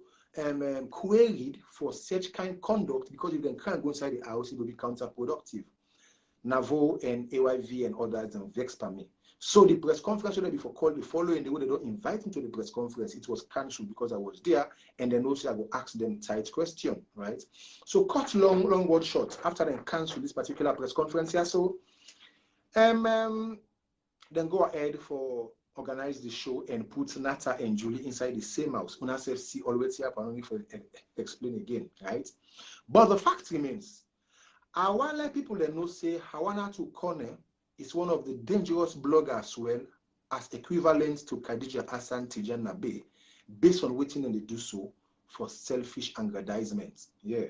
queried for such kind of conduct, because if they can't go inside the house, it will be counterproductive. Navo and AYV and others and vex by me. So the press conference should be for call the following day when they don't invite me to the press conference. It was cancelled because I was there, and then also I will ask them tight question, right? So cut long word short. After they cancel this particular press conference here, so then go ahead for organize the show and put Nata and Julie inside the same house. Una see always here, but only for explain again, right? But the fact remains, I want to let people that know say Hawana to Corner is one of the dangerous bloggers as well as equivalent to Khadija Hassan Tijan Nabe, based on waiting they do so for selfish aggrandizement. Yeah.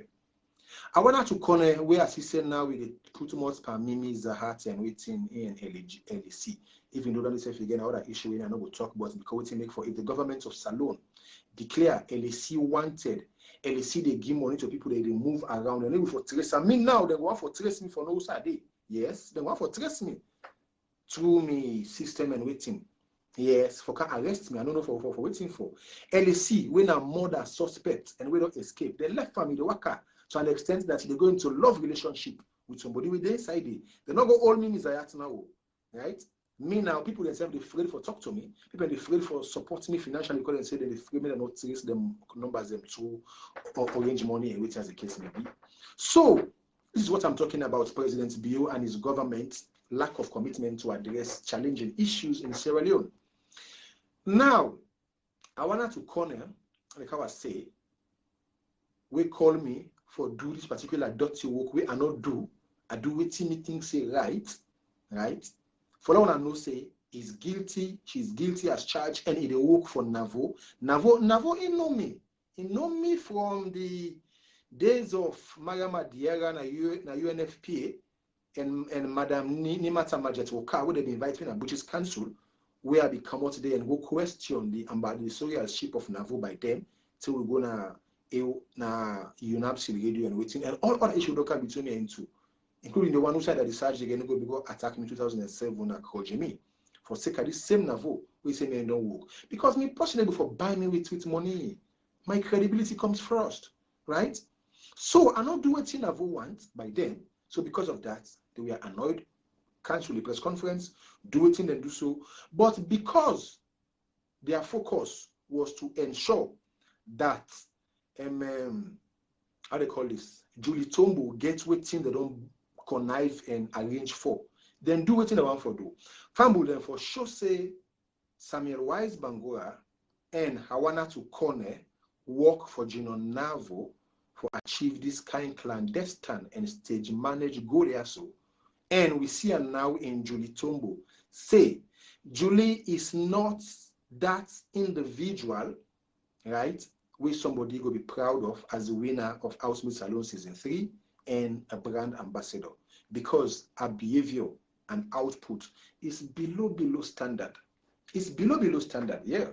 I want to Corner where as he said now we put much per Mimi Zahat and waiting in LEC. Even though that is again another issue we are not going to talk about because we make for if the government of Salon declare LEC wanted, LEC they give money to people they move around and they for trace me now they want for trace me for no Saturday. Yes, they want for trace me through me system and waiting. Yes, for can arrest me. I don't know for waiting for LEC when a murder suspect and we don't escape. They left family the worker to an extent that they go into love relationship with somebody with the inside. They not go all me Mizayat now, right? Me now, people themselves they afraid for talk to me. People they afraid for support me financially because they say they afraid me not trace them numbers them to or arrange money and which as the case may be. So this is what I'm talking about: President Bio and his government lack of commitment to address challenging issues in Sierra Leone. Now, I wanted to corner, like I was saying, we call me for do this particular dirty work we are not do. I do what me think say right? For that one I know say is guilty, she's guilty as charged, and it work for Navo. Navo he know me. He know me from the days of Mariama Diarra na UNFPA and Madam Nimata Majet Woka, where they be invited me and Butch's Council, where I be come out today and go question the ambassadorship of Navo by them till we go na UNAPS radio and waiting and all other issues that can between me and two, including the one who said that the Sarge again go attack me in 2007 at Kojimi for sake of this same Navo we say me don't work because me personally for buy me with money, my credibility comes first, right? So I not do what Navo want by them. So because of that, they were annoyed, cancel the press conference, do it and do so. But because their focus was to ensure that how they call this, Julie Tombo gets waiting they don't connive and arrange for, then do what they want for do. Fambu then for sure say Samuel Wise Bangura and Hawana to Corner work for Gino Navo for achieve this kind clandestine and stage managed goal. And we see her now in Julie Tombo say Julie is not that individual, right? Where somebody will be proud of as the winner of Housemate Salon Season 3 and a brand ambassador, because her behavior and output is below standard. It's below standard, yeah.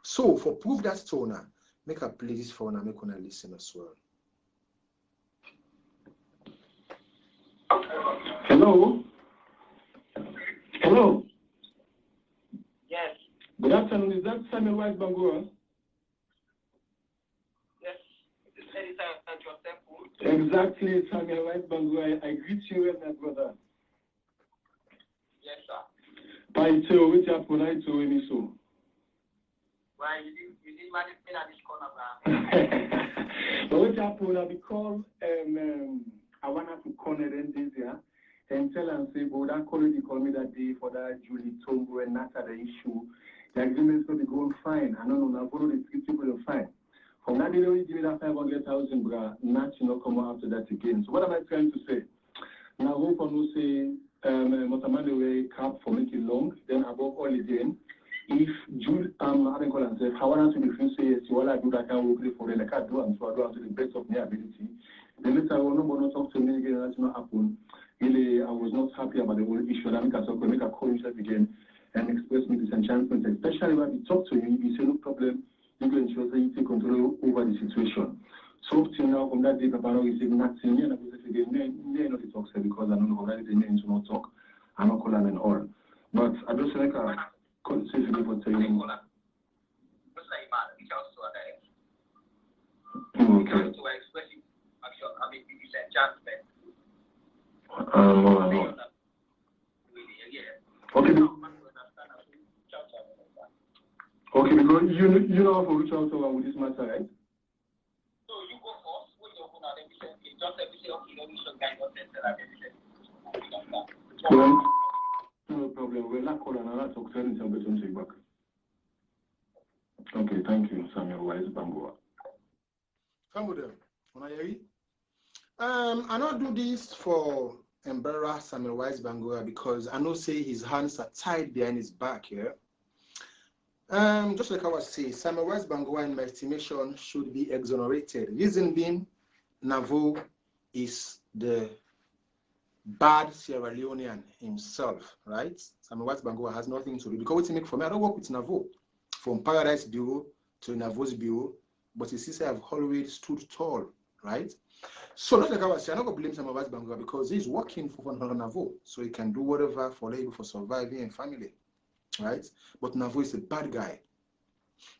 So for proof that toner, make a play this for and make one listen as well. Hello? Hello? Yes. Good afternoon. Is that Samuel Wise Bangura? Yes. This is Editayo at your temple. Exactly, Samuel Wise Bangura. I greet you and my brother. Yes, sir. Paito, which are polite to any so. Well, you didn't manage me at this corner, but which are polite because I want to corner them this year. and tell and say, but that colleague called me that day for that Julie Tombo and not the issue. The agreement is going to be going fine. I don't know, now follow the three people are fine. From that day, they give me that 500,000, but not, come out after that again. So what am I trying to say? Now, hope on who say, Motamande cap for making long, then above all again. If Jude, I don't call and say, how I to be free, say, yes, all I do that can work for the cat do, and so I do to the best of my ability. Then later, I will not talk to me again, that's not happen. Really, I was not happy about the whole issue. I make a call yourself again and express my disenchantment, especially when we talk to you, you say, no problem, you can ensure that you take control over the situation. So, up till now, from that day, Papa, we say nothing, and I was again, not the talk, because I don't know already the names to not talk, I'm not calling and all. But I just like a conversation about saying. Okay. Okay, because you know how to reach out to her with this matter, right? So you go first, when you're going to just let me say, okay, let me show guys what no problem. We're not calling another talk to anything but don't take back. Okay, thank you, Samuel Wise Bangua. Come with them. I don't do this for embarrass Samuel Wise Bangura because I know say his hands are tied behind his back here. Just like I was saying, Samuel Wise Bangura, in my estimation, should be exonerated. Reason being, Navo is the bad Sierra Leonean himself, right? Samuel Wise Bangura has nothing to do because what he make for me, I don't work with Navo. From Paradise Bureau to Navo's Bureau, but you see, I've always stood tall, right? So, not like I was saying, I'm not going to blame Samuel Wise Bangura because he's working for Navo, so he can do whatever for labor, for surviving and family, right? But Navo is a bad guy.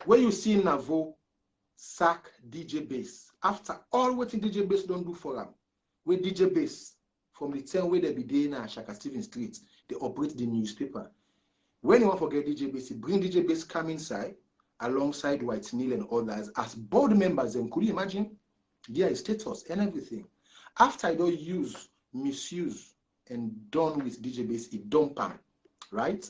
When you see Navo sack DJ Bass, after all what DJ Bass don't do for him, with DJ Bass, from the time where they be there in Shaka Stephen Street, they operate the newspaper. When you want to forget DJ Bass, bring DJ Bass come inside alongside White Neil and others as board members. And could you imagine their status and everything? After I don't misuse, and done with DJ Bass, it dump him, right?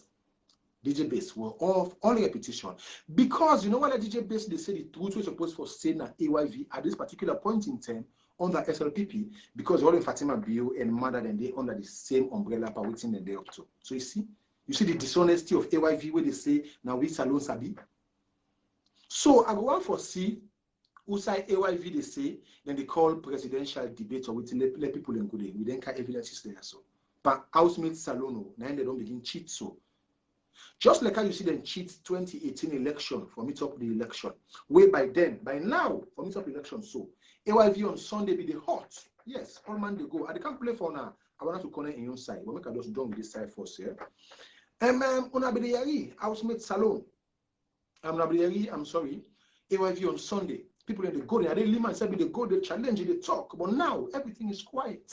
DJ Bass were off all repetition because you know what DJ Bass they say the truth was supposed for saying at AYV at this particular point in time under SLPP because all in Fatima Bio and Mother and they under the same umbrella per waiting the day up to. So you see the dishonesty of AYV where they say now we salon sabi. So I go on for C outside AYV they say then they call presidential debate or we let people in good we then carry evidences there so. But housemaid salon now they don't begin cheat so. Just like how you see them cheat 2018 election for meet up the election. Way by now, for meet up election, so AYV on Sunday be the hot. Yes, all man they go. I can't play for now. I want to connect in your side. But make I just done with this side first here. Unabidiyari, housemate salon. I'm sorry. AYV on Sunday. People in the go, they Lima said they go, they challenge, they talk. But now everything is quiet.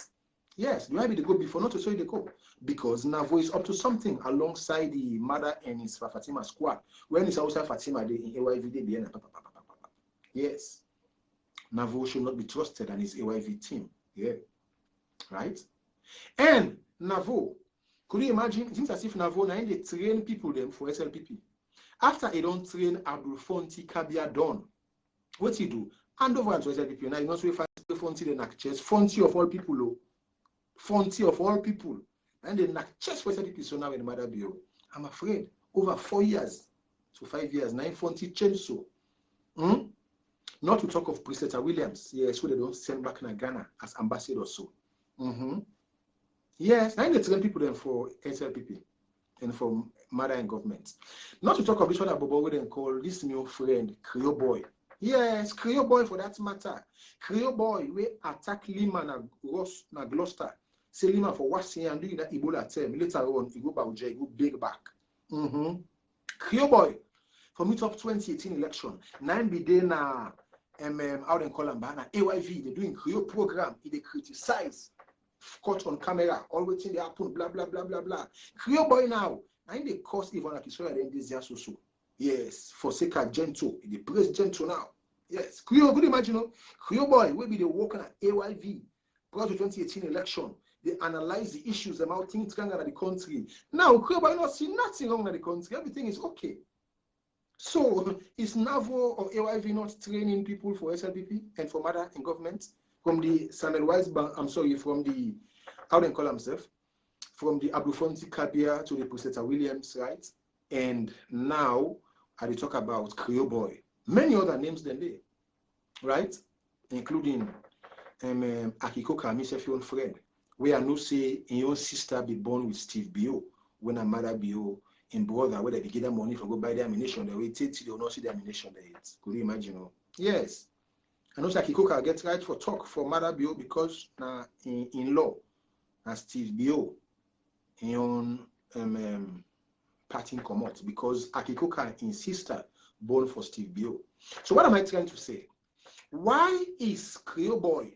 Yes, the IB they go before, not to say they go. Because Navo is up to something alongside the mother and his Fatima squad. When it's outside Fatima, they in AYV, they be yes. Navo should not be trusted and his AYV team. Yeah. Right? And Navo, could you imagine? It seems as if Navo now they train people them for SLPP. After they don't train Abdul Fonti Kabia Don, what he do? Hand over to SLPP. Now you not find Fonti the Nakches, Fonti of all people, low. Fonti of all people. And then just for SLPP, so now in the Mother Bureau. I'm afraid over 4 years to 5 years, 9 Fonti change so. Not to talk of Princess Williams, yes, who they don't send back in Ghana as ambassador so. Yes, now they train people then for SLPP and for mother and government. Not to talk of this one Bobo we then call this new friend, Creole Boy. Yes, Creole Boy for that matter. Creole Boy we attack Lima na Gloucester. Say Lima for what's and doing that Ebola term. Later on, he go back, he go big back. Creole Boy for meet up 2018 election. 9 be there na out in Colambana, AYV, they doing Creole program, they criticize, caught on camera, all waiting they happen, blah blah blah blah blah. Creole Boy now, and they cost even like so and this so. Yes, for sake of gentle, they praise gentle now. Yes, Creole, good imagine, Creole Boy will be the working at AYV. Prior to 2018 election, They analyze the issues about things going on in the country. Now, Creole not see nothing wrong in the country. Everything is okay. So, is NAVO or AYV not training people for SLPP and for matter in government? From the Samuel Wise Bank, I'm sorry, from the, how they call himself? From the Ablufonsi Kabia to the Puseta Williams, right? And now, I talk about Creole Boy. Many other names than they, right? Including Akiko Kami, your friend. Where I know say in your sister be born with Steve Bio, when a mother Bio in brother, where they get their money for go buy the ammunition, they wait till they will not see the ammunition they eat. Could you imagine? Yes. I know Akiko can get right for talk for mother Bio because in law, Steve Bio in parting come out because Akiko can in sister born for Steve Bio. So what am I trying to say? Why is Creole Boy,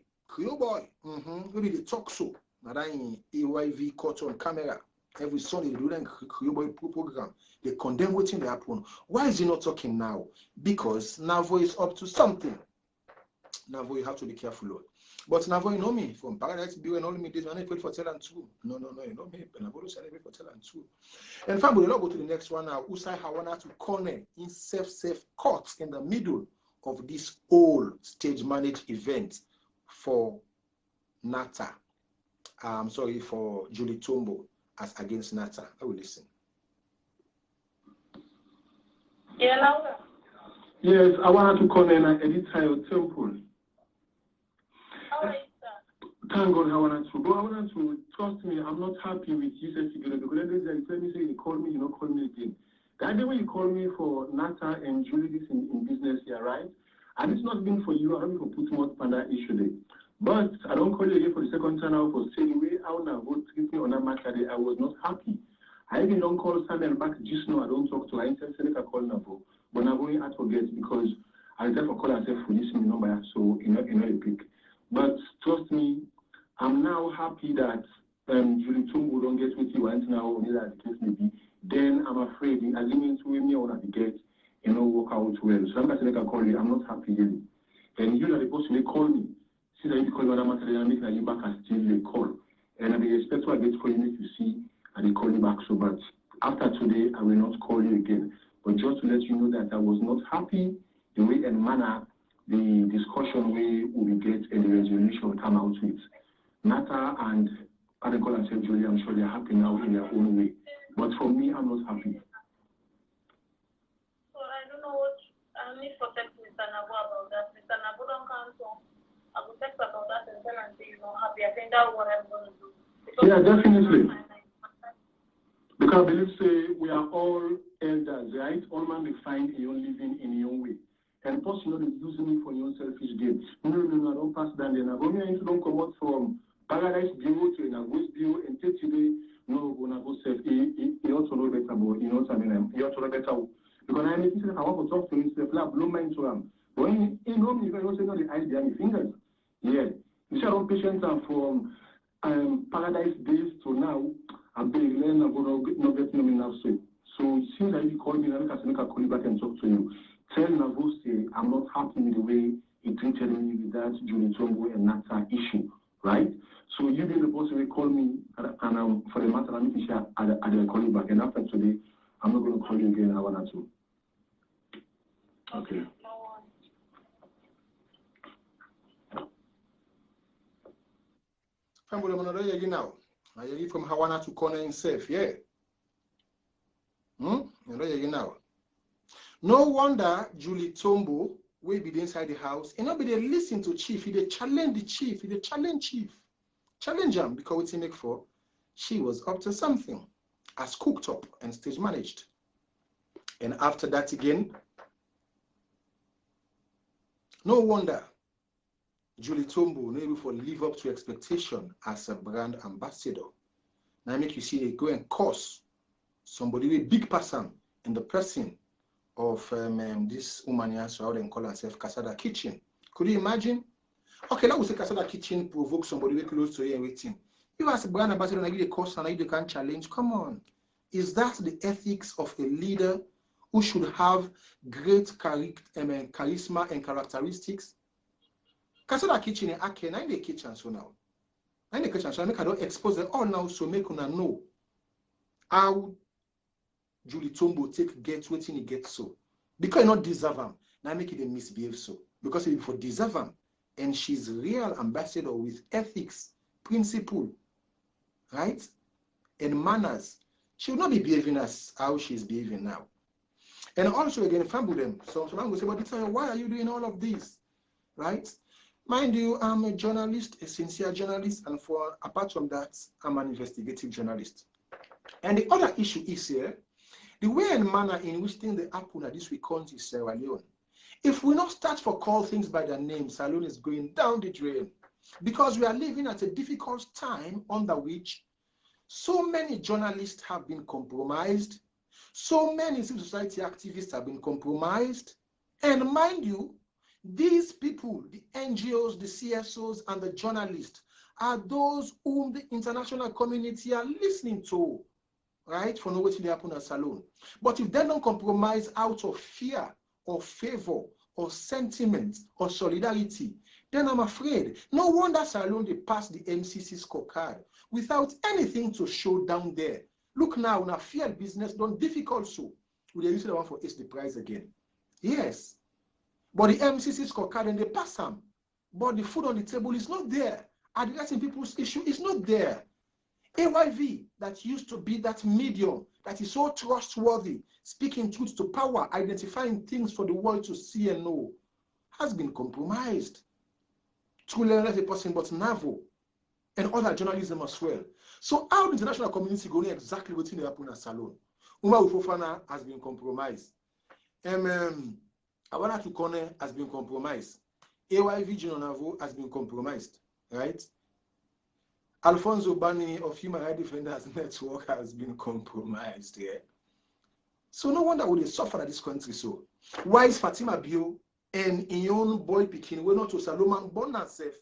maybe they talk so, that in AYV caught on camera, every Sunday they do that Creole Boy program, they condemn what's in the happen. Why is he not talking now? Because Navo is up to something. Navo, you have to be careful, Lord. But Navo, you know me, from Paradise Bureau and all me, this one I pray for tell and two. No, you know me, Navo will celebrate for tell and two. And family, we'll go to the next one now. Usai Hawana to corner in safe court in the middle of this whole stage managed event for Nata. I'm sorry, for Julie Tombo as against Nata. I will listen. Yeah, Laura. Yes, I wanted to call in an Editayo temple. How are you, sir? Thank God I wanted to. But I wanted to, trust me, I'm not happy with Jesus because you tell me, say you call me, you don't call me again. The idea when you call me for Nata and Julie this in business here, right? And it's not been for you, I don't even put more on that issue there. But I don't call you again for the second time now for saying way out now, go treat me on that matter there. I was not happy. I even don't call Samuel back just now, I don't talk to her. I intend to call Navo. But Navo I forget because I therefore call herself for this number, so you know a pick. But trust me, I'm now happy that Julie Tumbo don't get with you right now, or as the case may be. Then I'm afraid the agreement with me on the get, work out well. So I'm going to call you. I'm not happy really. And you are the person who call me. See that you call me on a matter, I make you back and still they call. And I expect what I get for you to see, and they call you back so much. After today, I will not call you again. But just to let you know that I was not happy the way and manner the discussion we will get and the resolution will come out with. Nata and Adekol and Saint Julie, I'm sure they're happy now in their own way. But for me, I'm not happy. So I don't know what I need to text Mr. Nabo about that. Mr. Nabo don't come, so I will text about that and tell and say, happy. I think that's what I'm going to do. Yeah, definitely. Because I believe, say, we are all elders, right? All man they find your own living in your own way. And plus, they're using me for your own selfish gain. No, I don't pass down there. Now, when you don't come out from Paradise Bureau to a Ghost Bureau and take today, no, go now go self. He also know better, but you know what I mean? He also know better. Because I make I want to talk to him, self, blow mind to him. But when he know me, you can also know the eyes behind the fingers. Yeah. You see, I don't patients are from Paradise days to now. I've been learning about not getting me now. So it seems that you call me, I can call you back and talk to you. Tell Navo, say, I'm not happy with the way he treated me with that Julie Tombo and Nata issue, right? So you being the person who call me, and for the matter, I'm making sure I'll call you back. And after today, I'm not going to call you again. I want to. Okay. Family, I'm not here now. I hear from Hawana to corner himself, yeah. I'm not here now. No wonder Julie Tombo will be inside the house and not be there listen to chief. He challenge the chief. He challenge chief. Challenge him because it's in make for she was up to something as cooked up and stage managed. And after that again, no wonder Julie Tombo not able to live up to expectation as a brand ambassador. Now make you see they go and curse somebody with big person in the person of this woman here, so how they call herself Casada Kitchen. Could you imagine? Okay, now we say Casada Kitchen provoke somebody very close to you and waiting. You as a brand ambassador, I give a course and I can challenge. Come on. Is that the ethics of a leader who should have great charisma and characteristics? Casada Kitchen is in the kitchen so now. And the question, so I make I don't expose them all now, so make una know how Julie Tombo take get waiting he gets so. Because you not deserve him, now make it a misbehave so. Because if for deserve him, and she's real ambassador with ethics, principle, right? And manners, she will not be behaving as how she's behaving now. And also again, fumble them. So someone will say, but why are you doing all of this? Right? Mind you, I'm a journalist, a sincere journalist, and apart from that, I'm an investigative journalist. And the other issue is here, the way and manner in which things they happen at this week country is Sierra Leone. If we not start for call things by their name, Sierra Leone is going down the drain. Because we are living at a difficult time under which so many journalists have been compromised, so many civil society activists have been compromised, and mind you, these people, the NGOs, the CSOs, and the journalists are those whom the international community are listening to, right? For no way to happen at Salone. But if they don't compromise out of fear or favor or sentiment or solidarity, then I'm afraid no wonder Salone they passed the MCC scorecard without anything to show down there. Look now, now field business done difficult so. We use the one for Ace the prize again. Yes. But the MCC scorecard and they pass them. But the food on the table is not there. Addressing people's issue is not there. AYV, that used to be that medium, that is so trustworthy, speaking truth to power, identifying things for the world to see and know, has been compromised. Truly not a person, but NAVO and other journalism as well. So how the international community going exactly what they happen at Salone? Uma Ufofana has been compromised. Awana Tukone has been compromised. AYV General Navo has been compromised, right? Alfonso Bani of Human Rights Defenders Network has been compromised, yeah. So no wonder we suffer at this country so. Why is Fatima Bio and Ion boy picking we not to Salomon born herself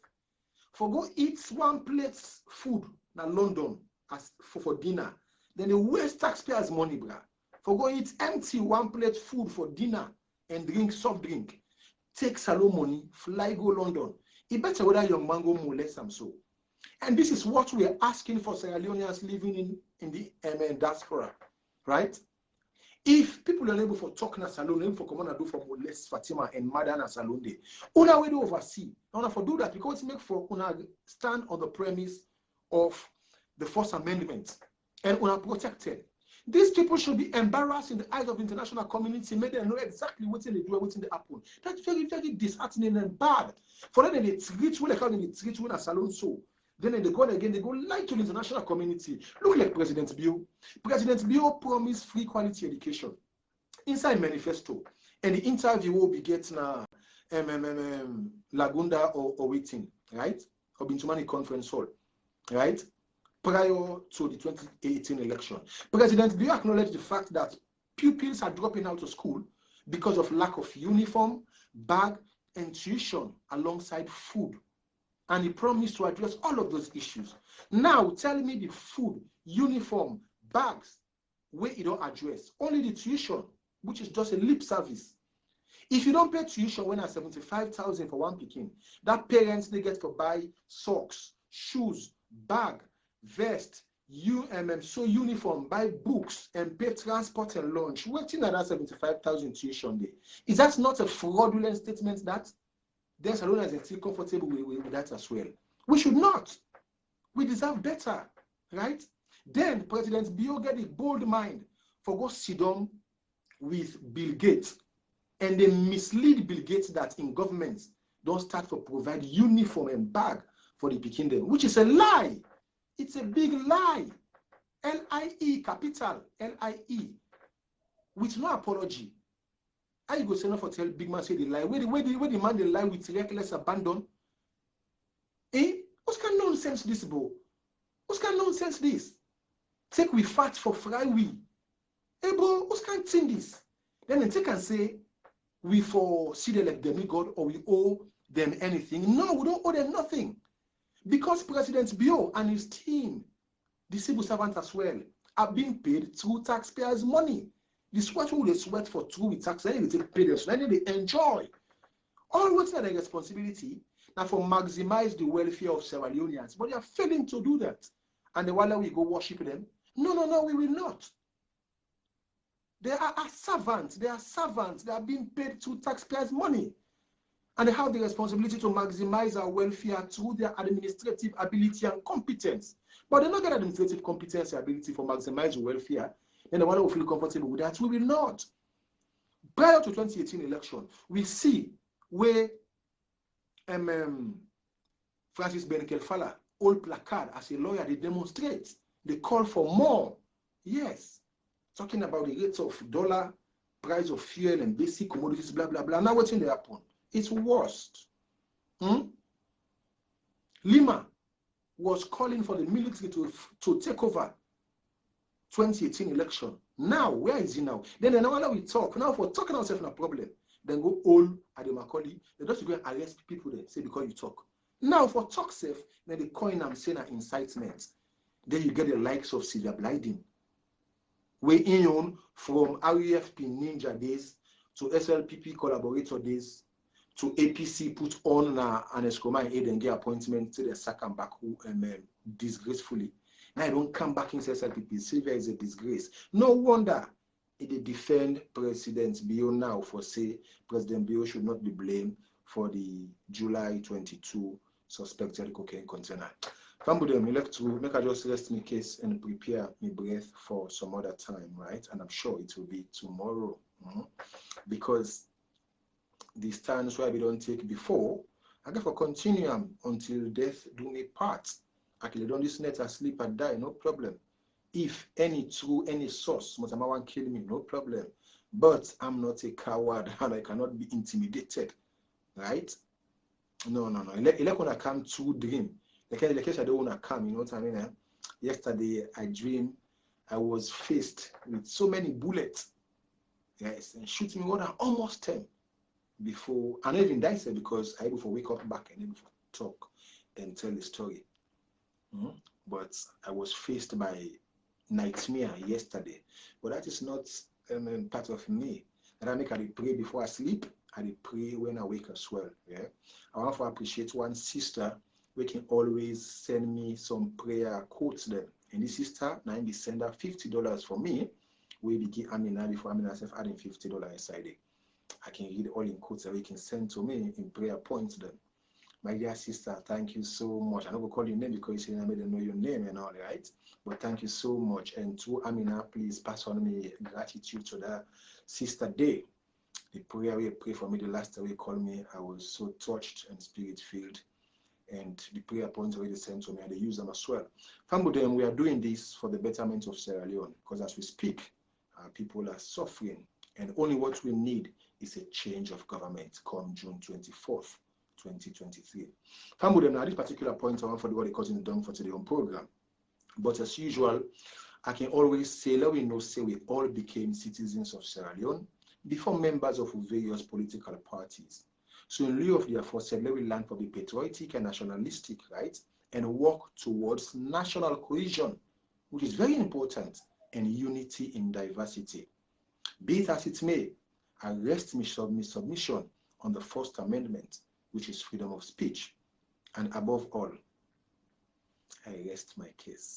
for go eat one plate food in London as for dinner, then they waste taxpayers' money, bruh. For go eat empty one plate food for dinner and drink soft drink, take Salon money, fly go London. It better whether your mango molest them so. And this is what we are asking for Sierra Leoneans living in the diaspora, right? If people are unable for talking at Salon, able for command do for molest Fatima and Madan at Salon day, una way to oversee. Una for do that because it make for una stand on the premise of the First Amendment and una protected. These people should be embarrassed in the eyes of the international community, make them know exactly what they do and what they happen. That's very, very disheartening and bad. For them, they treat when they come and they treat when a Salon so. Then they go again, they go lie to the international community. Look like President Bio. President Bio promised free quality education inside manifesto. And the interview will be getting Lagunda or waiting, right? Or Bintumani conference hall, right? Prior to the 2018 election. President Bio acknowledged the fact that pupils are dropping out of school because of lack of uniform, bag, and tuition alongside food. And he promised to address all of those issues. Now, tell me the food, uniform, bags, where you don't address. Only the tuition, which is just a lip service. If you don't pay tuition when at 75,000 for one picking, that parents they get to buy socks, shoes, bag, vest, so uniform, buy books, and pay transport and lunch. Waiting at that 75,000 tuition day. Is that not a fraudulent statement that? Then Salon is still comfortable with that as well. We should not. We deserve better, right? Then President Bio get a bold mind for go sit down with Bill Gates, and they mislead Bill Gates that in governments don't start to provide uniform and bag for the picking them, which is a lie. It's a big lie. L-I-E, capital L-I-E, with no apology. How you go say no for tell big man say the lie? Where the man they lie with reckless abandon? What's kind of nonsense this, bro? What's kind of nonsense this? Take we fat for fry we. Hey, bro, what's kind of thing this? Then they take and say we for see them like demigod or we owe them anything. No, we don't owe them nothing. Because President Bio and his team, the civil servants as well, are being paid through taxpayers' money. The sweat will they sweat for through with tax, then they take pay them, so then they enjoy. All what's their responsibility Now for maximize the welfare of Sierra Leoneans, but they are failing to do that. And the while we go worship them, no, we will not. They are servants. They are servants. They are being paid through taxpayers' money. And they have the responsibility to maximize our welfare through their administrative ability and competence. But they don't get administrative competence and ability for maximizing welfare. And the one who feel comfortable with that, we will not. Prior to 2018 election, we see where Francis Benkefala, old placard as a lawyer, they demonstrate. They call for more. Yes. Talking about the rates of dollar, price of fuel and basic commodities, blah, blah, blah. Now what's in the happen? It's worst. Lima was calling for the military to take over 2018 election. Now, where is he now? Then now we talk. Now for talking ourselves no problem. Then go all at the Macaulay. They just go and arrest people there, say because you talk. Now for talk safe, then they coin and saying an incitement. Then you get the likes of Sylvia Blyden. We in from REFP Ninja days to SLPP collaborator days to APC put on an Escoma and aid and get appointment to the second back who disgracefully. Now I don't come back in SLPP. Sylvia is a disgrace. No wonder they defend President Bio now for say President Bio should not be blamed for the July 22 suspected cocaine container. Family, me left to make I just rest my case and prepare my breath for some other time, right? And I'm sure it will be tomorrow. Because the stands where we don't take before, I got for continue until death do me part. I can on this net, I sleep and die, no problem. If any true, any source, Motama want kill me, no problem. But I'm not a coward and I cannot be intimidated, right? No. Like when I come to dream, like I don't want to come, you know what I mean? Yesterday, I dreamed I was faced with so many bullets, yes, and shooting me more than almost 10 before, and I even died because I able to wake up back and able to talk and tell the story. But I was faced by nightmare yesterday. But that is not part of me. And I make I pray before I sleep. I pray when I wake as well. Yeah. I want to appreciate one sister who can always send me some prayer quotes then. And this sister now be send her $50 for me. We begin Amina before Amina self adding $50 inside it. I can read all in quotes that we can send to me in prayer points then. My dear sister, thank you so much. I don't call your name because you made them know your name and all, right? But thank you so much. And to Amina, please pass on me gratitude to that sister day. The prayer we pray for me the last time we called me, I was so touched and spirit filled. And the prayer points already sent to me, and they use them as well. Family, we are doing this for the betterment of Sierra Leone, because as we speak, people are suffering, and only what we need is a change of government come June 24th, 2023. Family, now at this particular point, I want for the what they call it done for today on program. But as usual, I can always say, let we know, say we all became citizens of Sierra Leone before members of various political parties. So in lieu of the aforesaid, let we learn to be patriotic and nationalistic, right? And work towards national cohesion, which is very important, and unity in diversity. Be it as it may, I rest my submission on the First Amendment, which is freedom of speech. And above all, I rest my case.